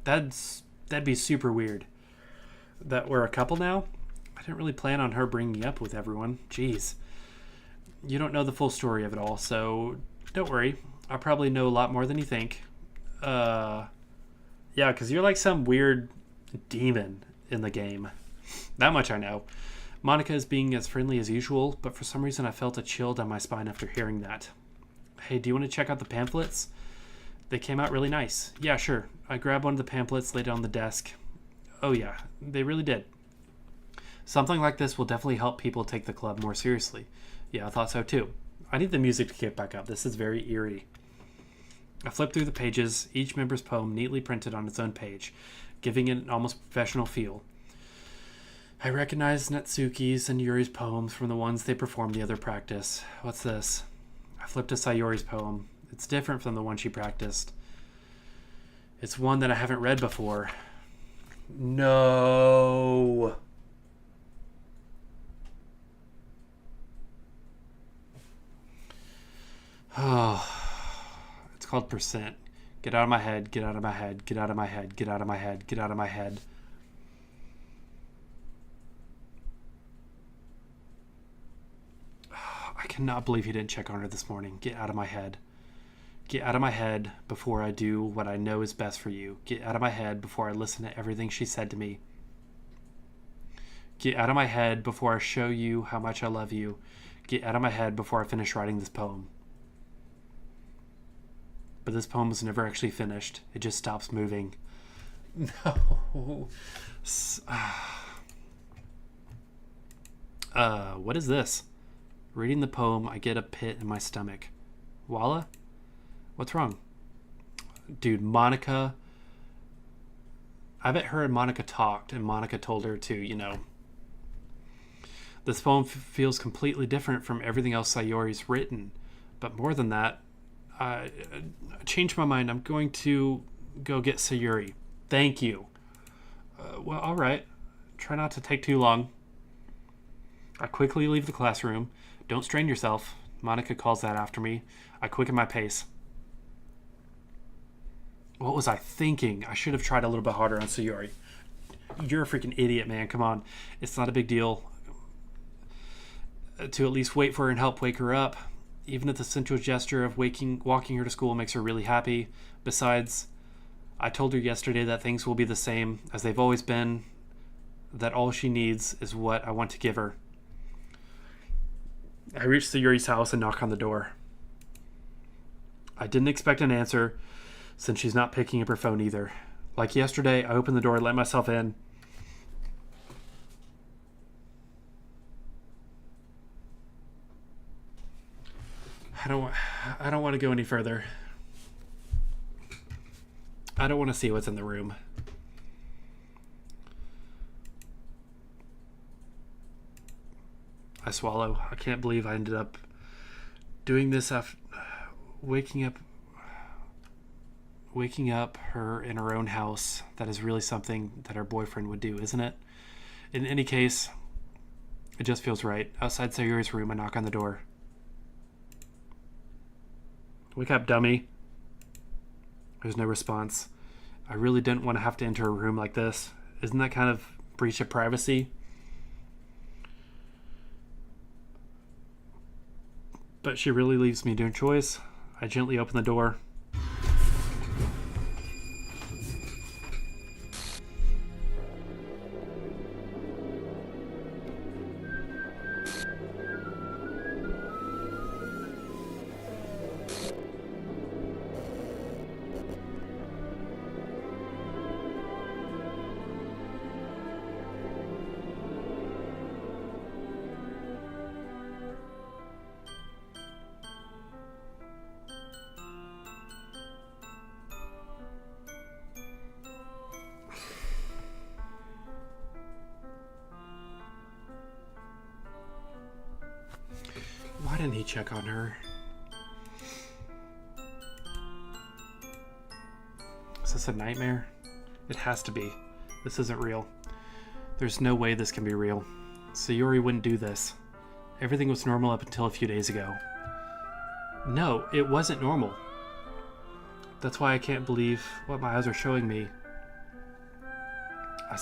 That'd be super weird. That we're a couple now? I didn't really plan on her bringing up with everyone. Jeez. You don't know the full story of it all, so don't worry. I probably know a lot more than you think. Yeah, because you're like some weird demon in the game. That much I know. Monica is being as friendly as usual, but for some reason I felt a chill down my spine after hearing that. Hey, do you want to check out the pamphlets? They came out really nice. Yeah, sure. I grabbed one of the pamphlets, laid it on the desk. Oh yeah, they really did. Something like this will definitely help people take the club more seriously. Yeah, I thought so too. I need the music to get back up. This is very eerie. I flipped through the pages, each member's poem neatly printed on its own page, giving it an almost professional feel. I recognized Natsuki's and Yuri's poems from the ones they performed the other practice. What's this? I flipped to Sayori's poem. It's different from the one she practiced. It's one that I haven't read before. No. Oh. It's called Percent. Get out of my head, get out of my head, get out of my head, get out of my head, get out of my head. I cannot believe he didn't check on her this morning. Get out of my head. Get out of my head before I do what I know is best for you. Get out of my head before I listen to everything she said to me. Get out of my head before I show you how much I love you. Get out of my head before I finish writing this poem. But this poem was never actually finished. It just stops moving. No. What is this? Reading the poem, I get a pit in my stomach. Walla? What's wrong? Dude, Monica... I bet her and Monica talked, and Monica told her to, you know... This poem feels completely different from everything else Sayori's written. But more than that, I changed my mind. I'm going to go get Sayori. Thank you. Well, all right. Try not to take too long. I quickly leave the classroom. Don't strain yourself. Monica calls that after me. I quicken my pace. What was I thinking? I should have tried a little bit harder on Sayori. You're a freaking idiot, man. Come on. It's not a big deal to at least wait for her and help wake her up. Even if the central gesture of walking her to school makes her really happy. Besides, I told her yesterday that things will be the same as they've always been, that all she needs is what I want to give her. I reach Sayuri's house and knock on the door. I didn't expect an answer, since she's not picking up her phone either. Like yesterday, I opened the door and let myself in. I don't want to go any further. I don't want to see what's in the room. I swallow. I can't believe I ended up doing this after waking up her in her own house. That is really something that her boyfriend would do, isn't it? In any case, it just feels right. Outside Sayuri's room, I knock on the door. Wake up, dummy. There's no response. I really didn't want to have to enter a room like this. Isn't that kind of breach of privacy? But she really leaves me no choice. I gently open the door. Why didn't he check on her? Is this a nightmare? It has to be. This isn't real. There's no way this can be real. Sayuri wouldn't do this. Everything was normal up until a few days ago. No, it wasn't normal. That's why I can't believe what my eyes are showing me. I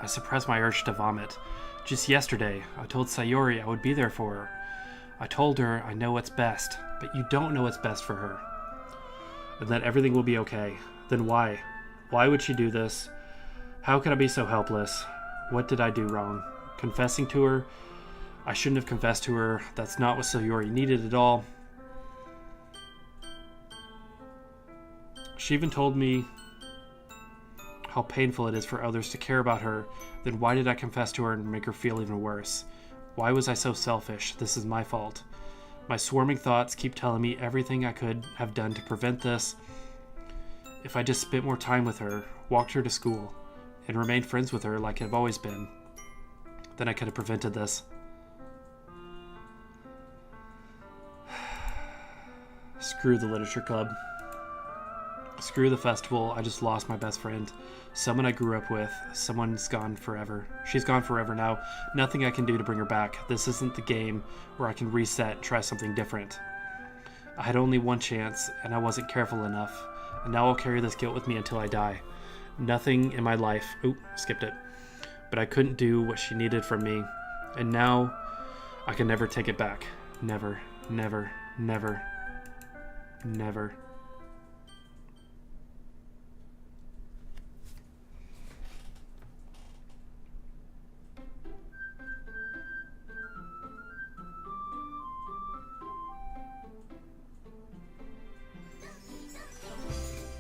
suppressed my urge to vomit. Just yesterday, I told Sayuri I would be there for her. I told her I know what's best, but you don't know what's best for her. And that everything will be okay. Then why? Why would she do this? How could I be so helpless? What did I do wrong? Confessing to her? I shouldn't have confessed to her. That's not what Sayuri needed at all. She even told me how painful it is for others to care about her. Then why did I confess to her and make her feel even worse? Why was I so selfish? This is my fault. My swarming thoughts keep telling me everything I could have done to prevent this. If I just spent more time with her, walked her to school, and remained friends with her like I've always been, then I could have prevented this. Screw the literature club. Screw the festival. I just lost my best friend. Someone I grew up with. Someone's gone forever. She's gone forever now. Nothing I can do to bring her back. This isn't the game where I can reset and try something different. I had only one chance, and I wasn't careful enough. And now I'll carry this guilt with me until I die. Nothing in my life... Oop, skipped it. But I couldn't do what she needed from me. And now, I can never take it back. Never, never, never, never.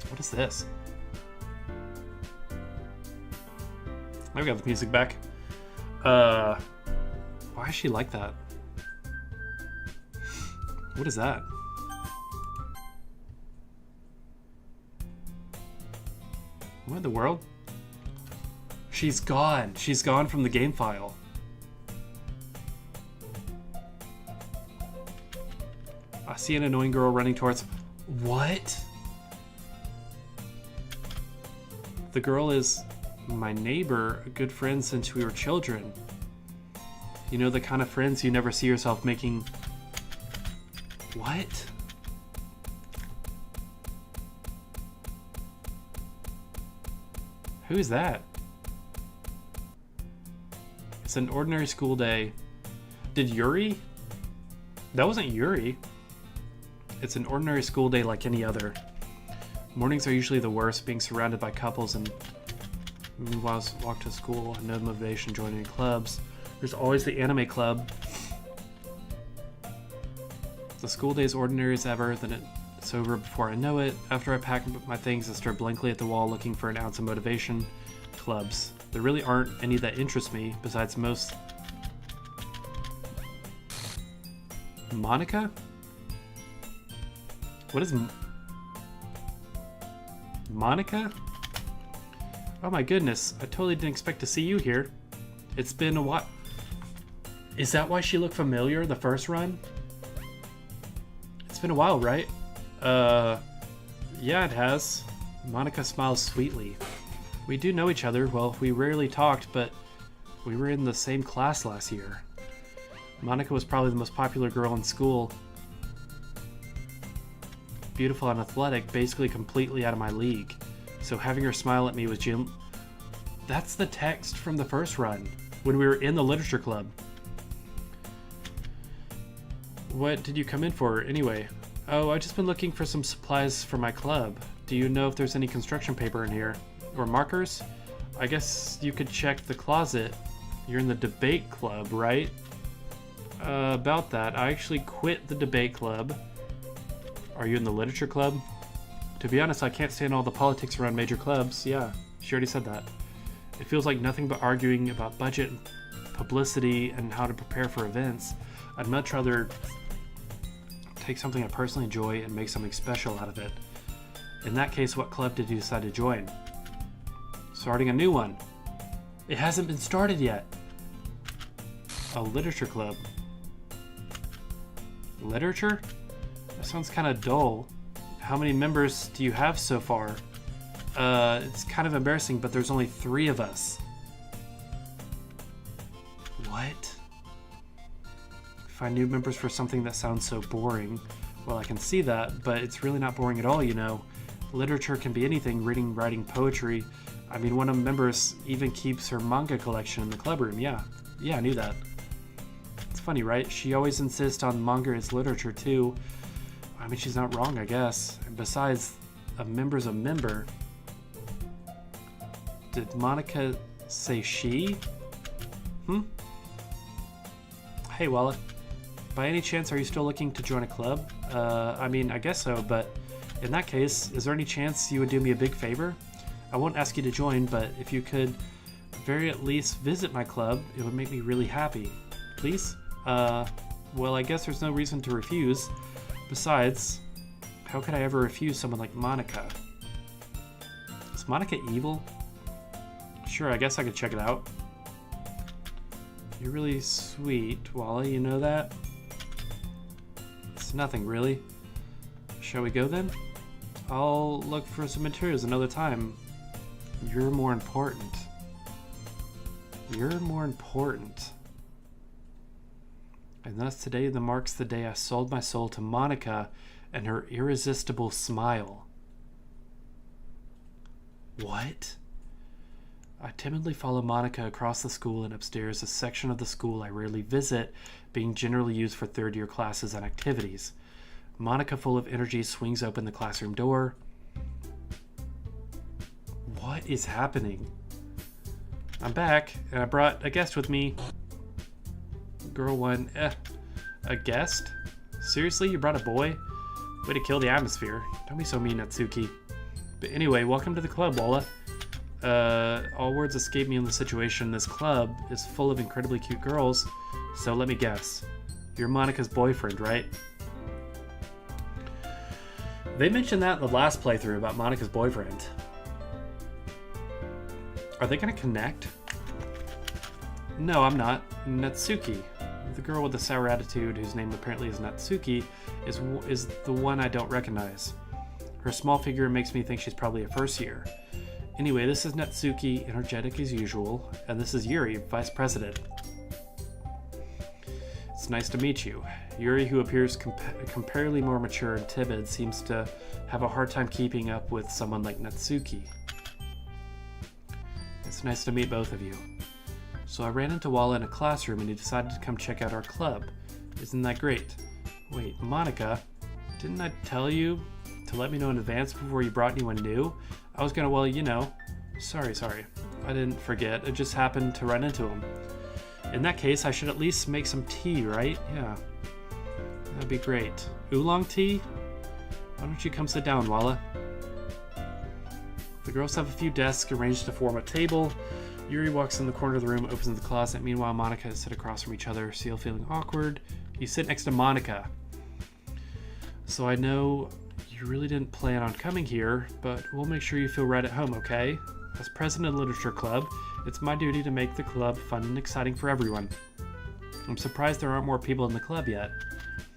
What is this? Now we got the music back. Why is she like that? What is that? What in the world? She's gone. She's gone from the game file. I see an annoying girl running towards... What? The girl is my neighbor, a good friend since we were children. You know, the kind of friends you never see yourself making... What? Who's that? It's an ordinary school day. Did Yuri? That wasn't Yuri. It's an ordinary school day like any other. Mornings are usually the worst, being surrounded by couples and meanwhile walk to school and no motivation joining any clubs. There's always the anime club. The school day is ordinary as ever, then it's over before I know it. After I pack my things, I stare blankly at the wall looking for an ounce of motivation. Clubs. There really aren't any that interest me, besides most... Monica? What is... Monica? Oh my goodness, I totally didn't expect to see you here. It's been a while. Is that why she looked familiar the first run? It's been a while, right? Yeah, it has. Monica smiles sweetly. We do know each other. Well, we rarely talked, but we were in the same class last year. Monica was probably the most popular girl in school. Beautiful and athletic, basically completely out of my league. So having her smile at me was That's the text from the first run, when we were in the literature club. What did you come in for, anyway? Oh, I've just been looking for some supplies for my club. Do you know if there's any construction paper in here? Or markers? I guess you could check the closet. You're in the debate club, right? About that, I actually quit the debate club. Are you in the literature club? To be honest, I can't stand all the politics around major clubs. Yeah, she already said that. It feels like nothing but arguing about budget, publicity, and how to prepare for events. I'd much rather take something I personally enjoy and make something special out of it. In that case, what club did you decide to join? Starting a new one. It hasn't been started yet. A literature club. Literature? That sounds kind of dull. How many members do you have so far? It's kind of embarrassing, but there's only 3 of us. What? Find new members for something that sounds so boring. Well, I can see that, but it's really not boring at all, you know. Literature can be anything, reading, writing, poetry. I mean, one of the members even keeps her manga collection in the club room. Yeah, I knew that. It's funny, right? She always insists on manga as literature, too. I mean, she's not wrong, I guess. And besides, a member's a member. Did Monica say she? Hey, Walla. By any chance, are you still looking to join a club? I mean, I guess so, but in that case, is there any chance you would do me a big favor? I won't ask you to join, but if you could very at least visit my club, it would make me really happy. Please? Well, I guess there's no reason to refuse. Besides, how could I ever refuse someone like Monica? Is Monica evil? Sure, I guess I could check it out. You're really sweet, Walla, you know that? It's nothing, really. Shall we go then? I'll look for some materials another time. You're more important. You're more important. And thus today marks the day I sold my soul to Monica and her irresistible smile. What? I timidly follow Monica across the school and upstairs, a section of the school I rarely visit, being generally used for third-year classes and activities. Monica, full of energy, swings open the classroom door. What is happening? I'm back, and I brought a guest with me. Girl 1, a guest? Seriously, you brought a boy? Way to kill the atmosphere. Don't be so mean, Natsuki. But anyway, welcome to the club, Walla. All words escape me in the situation. This club is full of incredibly cute girls, so let me guess. You're Monica's boyfriend, right? They mentioned that in the last playthrough about Monica's boyfriend. Are they gonna connect? No, I'm not. Natsuki, the girl with the sour attitude, whose name apparently is Natsuki, is the one I don't recognize. Her small figure makes me think she's probably a first year. Anyway, this is Natsuki, energetic as usual, and this is Yuri, Vice President. It's nice to meet you. Yuri, who appears comparatively more mature and timid, seems to have a hard time keeping up with someone like Natsuki. It's nice to meet both of you. So I ran into Walla in a classroom and he decided to come check out our club. Isn't that great? Wait, Monica, didn't I tell you to let me know in advance before you brought anyone new? I was gonna, well, you know. Sorry. I didn't forget. It just happened to run into him. In that case, I should at least make some tea, right? Yeah. That'd be great. Oolong tea? Why don't you come sit down, Walla? The girls have a few desks arranged to form a table. Yuri walks in the corner of the room, opens the closet. Meanwhile, Monica is sit across from each other. Seal feeling awkward. You sit next to Monica. So I know you really didn't plan on coming here, but we'll make sure you feel right at home, okay? As president of the Literature Club, it's my duty to make the club fun and exciting for everyone. I'm surprised there aren't more people in the club yet.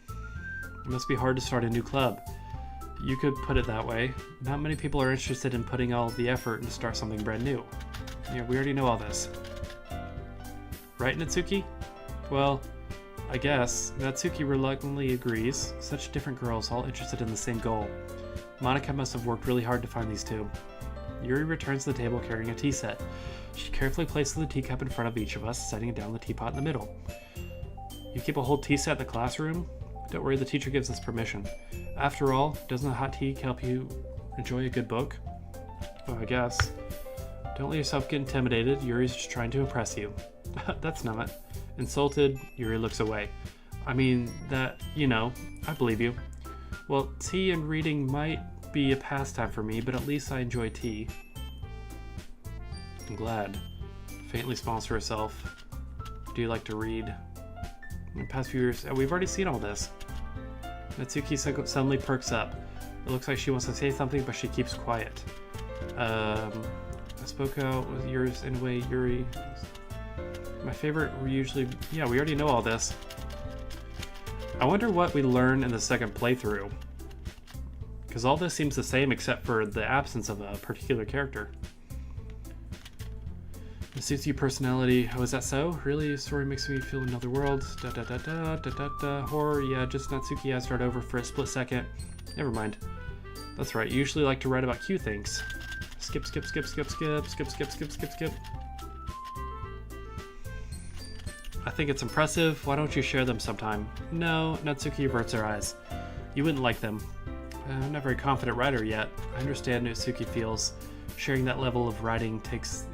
It must be hard to start a new club. You could put it that way. Not many people are interested in putting all the effort and to start something brand new. Yeah, we already know all this. Right, Natsuki? Well, I guess. Natsuki reluctantly agrees. Such different girls, all interested in the same goal. Monica must have worked really hard to find these two. Yuri returns to the table carrying a tea set. She carefully places the teacup in front of each of us, setting down the teapot in the middle. You keep a whole tea set in the classroom? Don't worry, the teacher gives us permission. After all, doesn't a hot tea help you enjoy a good book? Well, I guess. Don't let yourself get intimidated. Yuri's just trying to impress you. That's not. Insulted, Yuri looks away. I mean, that, you know, I believe you. Well, tea and reading might be a pastime for me, but at least I enjoy tea. I'm glad. Faintly smiles to herself. Do you like to read? In the past few years, we've already seen all this. Natsuki suddenly perks up. It looks like she wants to say something, but she keeps quiet. I spoke out with yours anyway, Yuri. My favorite were usually... Yeah, we already know all this. I wonder what we learn in the second playthrough. Because all this seems the same except for the absence of a particular character. It suits your personality. Oh, is that so? Really? The story makes me feel another world. Horror, yeah, just Natsuki has start over for a split second. Never mind. That's right, you usually like to write about cute things. Skip. I think it's impressive. Why don't you share them sometime? No, Natsuki averts her eyes. You wouldn't like them. I'm not a very confident writer yet. I understand Natsuki feels. Sharing that level of writing takes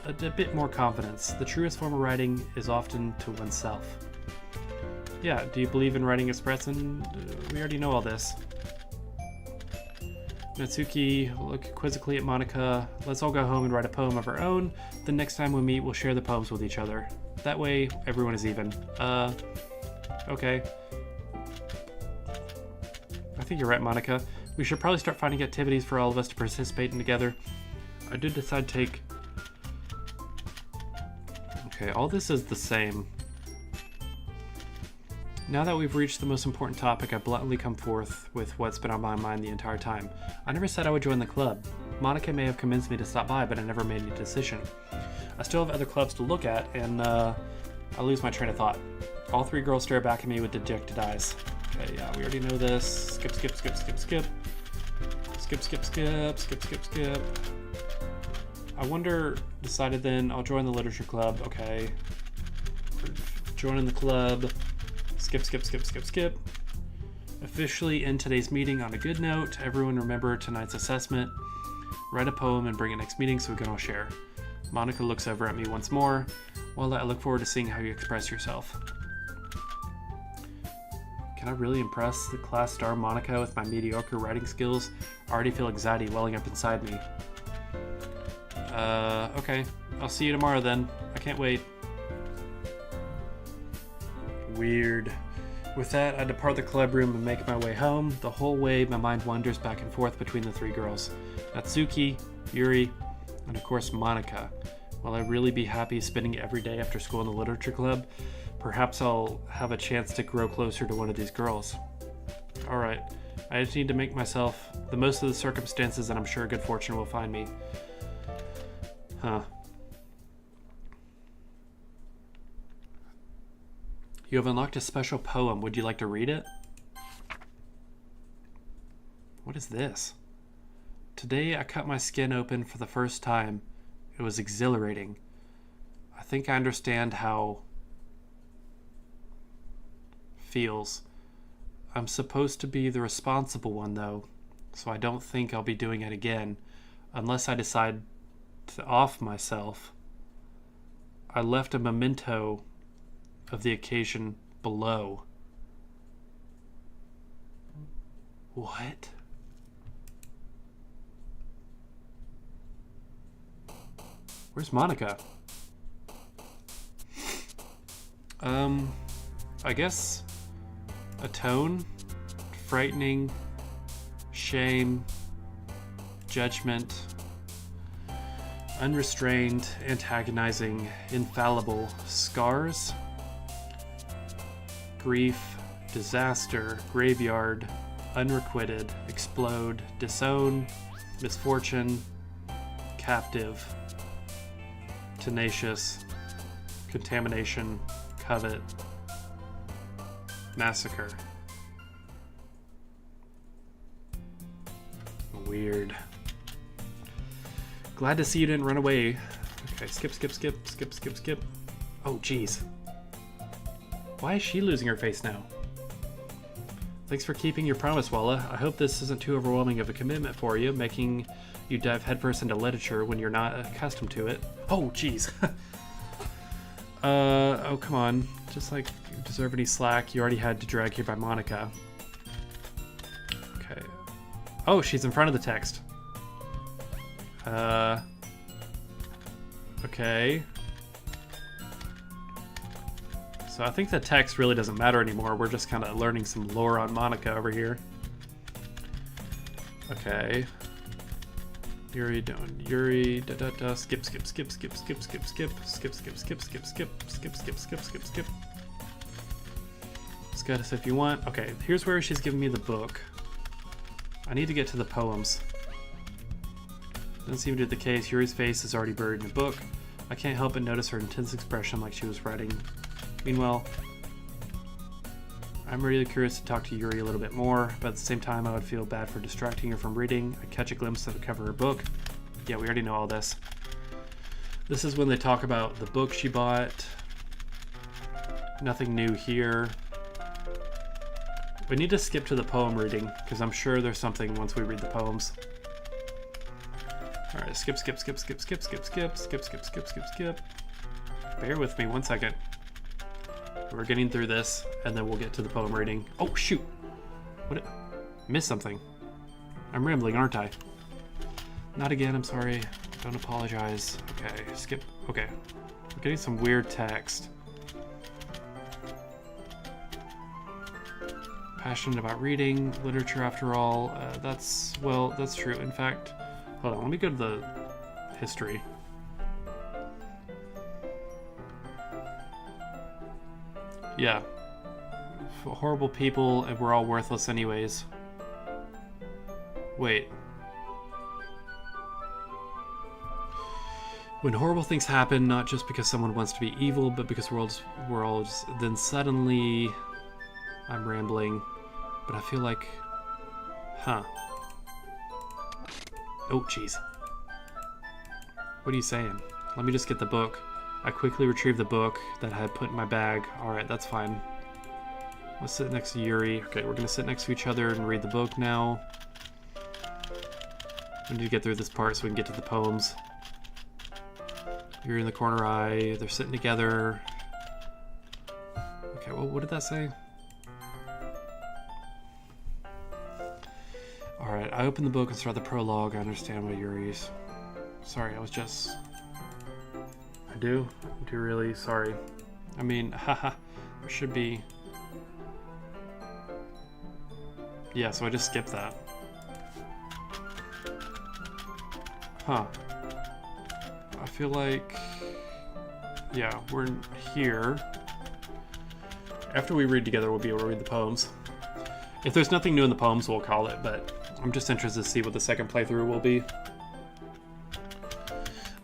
a bit more confidence. The truest form of writing is often to oneself. Yeah, do you believe in writing expressing? We already know all this. Natsuki look quizzically at Monica. Let's all go home and write a poem of our own. The next time we meet, we'll share the poems with each other. That way, everyone is even. Okay. I think you're right, Monica. We should probably start finding activities for all of us to participate in together. I did decide to take... Okay, all this is the same. Now that we've reached the most important topic, I bluntly come forth with what's been on my mind the entire time. I never said I would join the club. Monica may have convinced me to stop by, but I never made any decision. I still have other clubs to look at, and I lose my train of thought. All three girls stare back at me with dejected eyes. Okay, yeah, we already know this. Skip. I wonder, decided then, I'll join the literature club. Okay. Joining the club. Skip. Officially end today's meeting on a good note. Everyone remember tonight's assessment. Write a poem and bring it next meeting so we can all share. Monica looks over at me once more. Well, I look forward to seeing how you express yourself. Can I really impress the class star Monica with my mediocre writing skills? I already feel anxiety welling up inside me. Okay. I'll see you tomorrow then. I can't wait. Weird. With that, I depart the club room and make my way home. The whole way, my mind wanders back and forth between the three girls. Natsuki, Yuri, and of course Monica. Will I really be happy spending every day after school in the literature club? Perhaps I'll have a chance to grow closer to one of these girls. Alright, I just need to make myself the most of the circumstances, and I'm sure good fortune will find me. Huh. You have unlocked a special poem. Would you like to read it? What is this? Today I cut my skin open for the first time. It was exhilarating. I think I understand how feels. I'm supposed to be the responsible one though. so I don't think I'll be doing it again unless I decide to off myself. I left a memento of the occasion below. What? Where's Monica? I guess atone, frightening, shame, judgment, unrestrained, antagonizing, infallible, scars, grief, disaster, graveyard, unrequited, explode, disown, misfortune, captive, tenacious, contamination, covet, massacre. Weird. Glad to see you didn't run away. Okay, skip. Oh, jeez. Why is she losing her face now? Thanks for keeping your promise, Walla. I hope this isn't too overwhelming of a commitment for you, making you dive headfirst into literature when you're not accustomed to it. Oh, jeez. Oh, come on. Just like, you deserve any slack. You already had to drag here by Monica. Okay. Oh, she's in front of the text. Okay. So I think the text really doesn't matter anymore. We're just kind of learning some lore on Monica over here. Okay. Yuri doing Yuri skip. Status if you want. Okay, here's where she's giving me the book. I need to get to the poems. Doesn't seem to be the case. Yuri's face is already buried in the book. I can't help but notice her intense expression like she was writing. Meanwhile, I'm really curious to talk to Yuri a little bit more, but at the same time I would feel bad for distracting her from reading. I catch a glimpse of the cover of her book. Yeah, we already know all this. This is when they talk about the book she bought. Nothing new here. We need to skip to the poem reading, because I'm sure there's something once we read the poems. Alright, skip. Bear with me 1 second. We're getting through this, and then we'll get to the poem reading. Oh, shoot! What? Missed something. I'm rambling, aren't I? Not again, I'm sorry. Don't apologize. Okay, skip. Okay. We're getting some weird text. Passionate about reading, literature after all. That's true. In fact, hold on, let me go to the history. Yeah. Horrible people, and we're all worthless anyways. Wait. When horrible things happen, not just because someone wants to be evil, but because worlds, then suddenly... I'm rambling, but I feel like... Huh. Oh, jeez. What are you saying? Let me just get the book. I quickly retrieved the book that I had put in my bag. Alright, that's fine. Let's sit next to Yuri. Okay, we're gonna sit next to each other and read the book now. We need to get through this part so we can get to the poems. Yuri in the corner eye. They're sitting together. Okay, well, what did that say? Alright, I open the book and start the prologue. I understand why Yuri's... Sorry, I was just... I do really? Sorry. I mean, haha, there should be... Yeah, so I just skipped that. Huh. I feel like... Yeah, we're here. After we read together, we'll be able to read the poems. If there's nothing new in the poems, we'll call it, but I'm just interested to see what the second playthrough will be.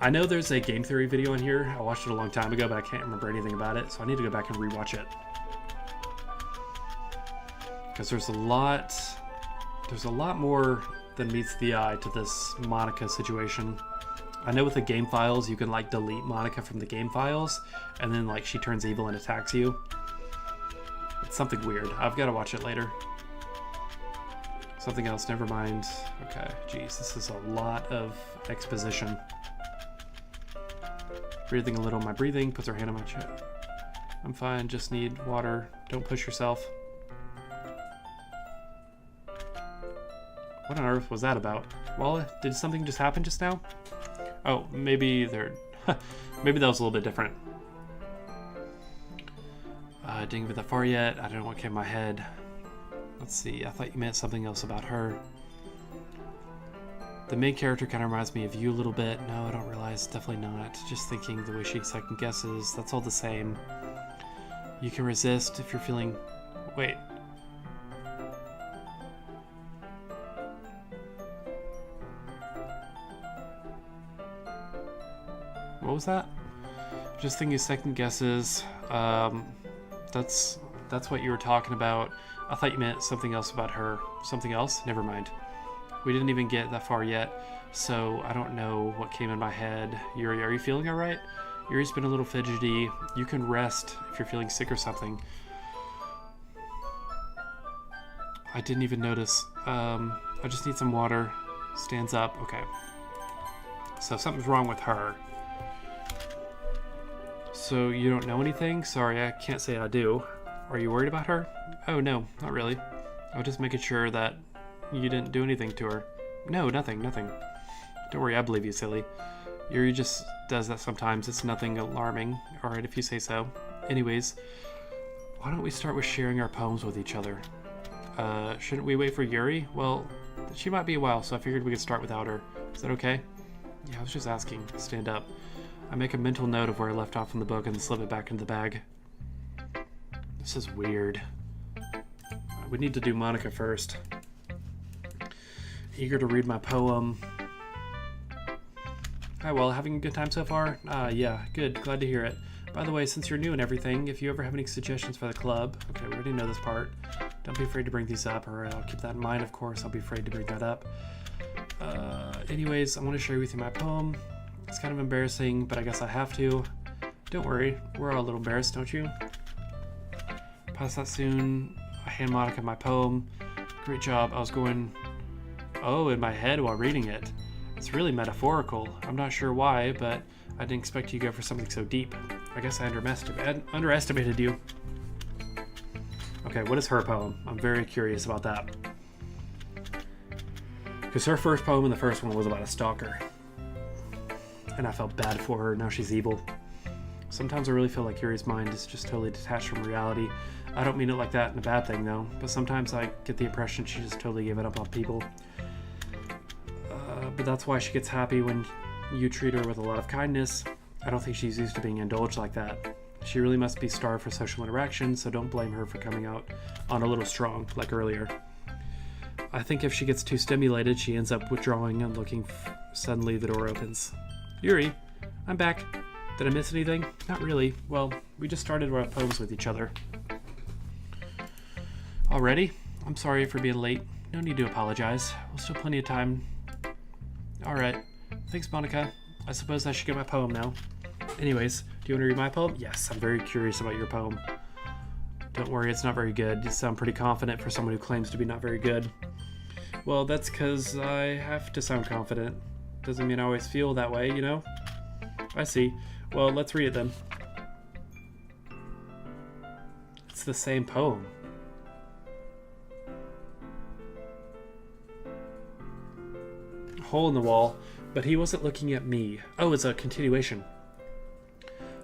I know there's a game theory video in here. I watched it a long time ago, but I can't remember anything about it, so I need to go back and rewatch it. Because there's a lot more than meets the eye to this Monica situation. I know with the game files, you can like delete Monica from the game files, and then like she turns evil and attacks you. It's something weird. I've got to watch it later. Something else, never mind. Okay, geez, this is a lot of exposition. Breathing a little, my breathing, puts her hand on my chest. I'm fine, just need water. Don't push yourself. What on earth was that about? Walla, did something just happen just now? Oh, maybe they're... maybe that was a little bit different. I didn't get that far yet. I don't know what came in my head. Let's see, I thought you meant something else about her. The main character kind of reminds me of you a little bit. No, I don't realize. Definitely not. Just thinking the way she second guesses. That's all the same. You can resist if you're feeling... Wait. What was that? Just thinking second guesses. That's what you were talking about. I thought you meant something else about her. Something else? Never mind. We didn't even get that far yet, so I don't know what came in my head. Yuri, are you feeling all right? Yuri's been a little fidgety. You can rest if you're feeling sick or something. I didn't even notice. I just need some water. Stands up. Okay. So something's wrong with her. So you don't know anything? Sorry, I can't say I do. Are you worried about her? Oh, no, not really. I was just making sure that you didn't do anything to her. No, nothing. Don't worry, I believe you, silly. Yuri just does that sometimes. It's nothing alarming. Alright, if you say so. Anyways, why don't we start with sharing our poems with each other? Shouldn't we wait for Yuri? Well, she might be a while, so I figured we could start without her. Is that okay? Yeah, I was just asking. Stand up. I make a mental note of where I left off in the book and then slip it back into the bag. This is weird. We need to do Monica first. Eager to read my poem. Hi, well, having a good time so far? Yeah, good. Glad to hear it. By the way, since you're new and everything, if you ever have any suggestions for the club... Okay, we already know this part. Don't be afraid to bring these up, or I'll keep that in mind, of course. I'll be afraid to bring that up. Anyways, I want to share with you my poem. It's kind of embarrassing, but I guess I have to. Don't worry, we're all a little embarrassed, don't you? Pass that soon. I hand Monica my poem. Great job. I was going, oh, in my head while reading it. It's really metaphorical. I'm not sure why, but I didn't expect you to go for something so deep. I guess I underestimated you. Okay, what is her poem? I'm very curious about that. Because her first poem and the first one was about a stalker. And I felt bad for her. Now she's evil. Sometimes I really feel like Yuri's mind is just totally detached from reality. I don't mean it like that in a bad thing, though. But sometimes I get the impression she just totally gave it up on people. But that's why she gets happy when you treat her with a lot of kindness. I don't think she's used to being indulged like that. She really must be starved for social interaction, so don't blame her for coming out on a little strong, like earlier. I think if she gets too stimulated, she ends up withdrawing and looking. Suddenly the door opens. Yuri, I'm back. Did I miss anything? Not really. Well, we just started our poems with each other. Already? I'm sorry for being late. No need to apologize. We'll still plenty of time. Alright. Thanks, Monica. I suppose I should get my poem now. Anyways, do you want to read my poem? Yes, I'm very curious about your poem. Don't worry, it's not very good. You sound pretty confident for someone who claims to be not very good. Well, that's because I have to sound confident. Doesn't mean I always feel that way, you know? I see. Well, let's read it then. It's the same poem. Hole in the wall, but he wasn't looking at me. Oh, it's a continuation.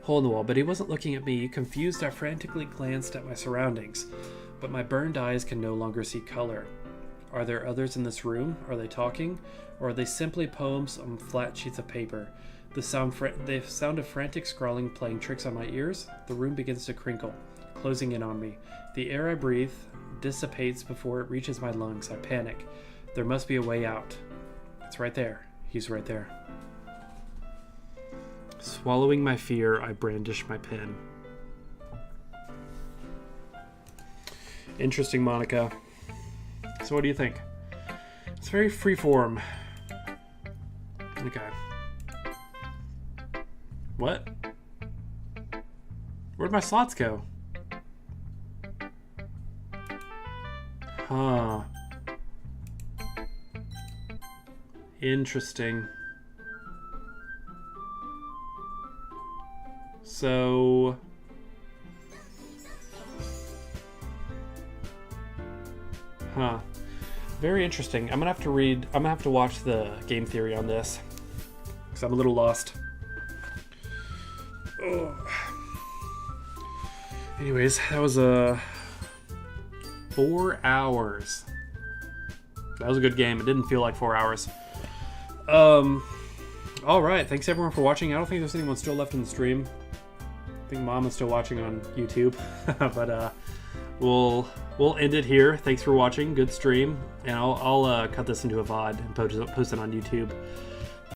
Hole in the wall, but he wasn't looking at me. Confused, I frantically glanced at my surroundings, but my burned eyes can no longer see color. Are there others in this room? Are they talking? Or are they simply poems on flat sheets of paper? The sound of frantic scrawling playing tricks on my ears. The room begins to crinkle, closing in on me. The air I breathe dissipates before it reaches my lungs. I panic. There must be a way out. It's right there. He's right there. Swallowing my fear, I brandish my pen. Interesting, Monica. So what do you think? It's very freeform. Okay. What? Where'd my slots go? Huh. Interesting. So... Huh. Very interesting. I'm gonna have to watch the game theory on this. Because I'm a little lost. Oh. Anyways, that was 4 hours. That was a good game. It didn't feel like 4 hours. Alright, thanks everyone for watching. I don't think there's anyone still left in the stream. I think Mom is still watching on YouTube. But we'll end it here. Thanks for watching. Good stream. And I'll cut this into a VOD and post it on YouTube.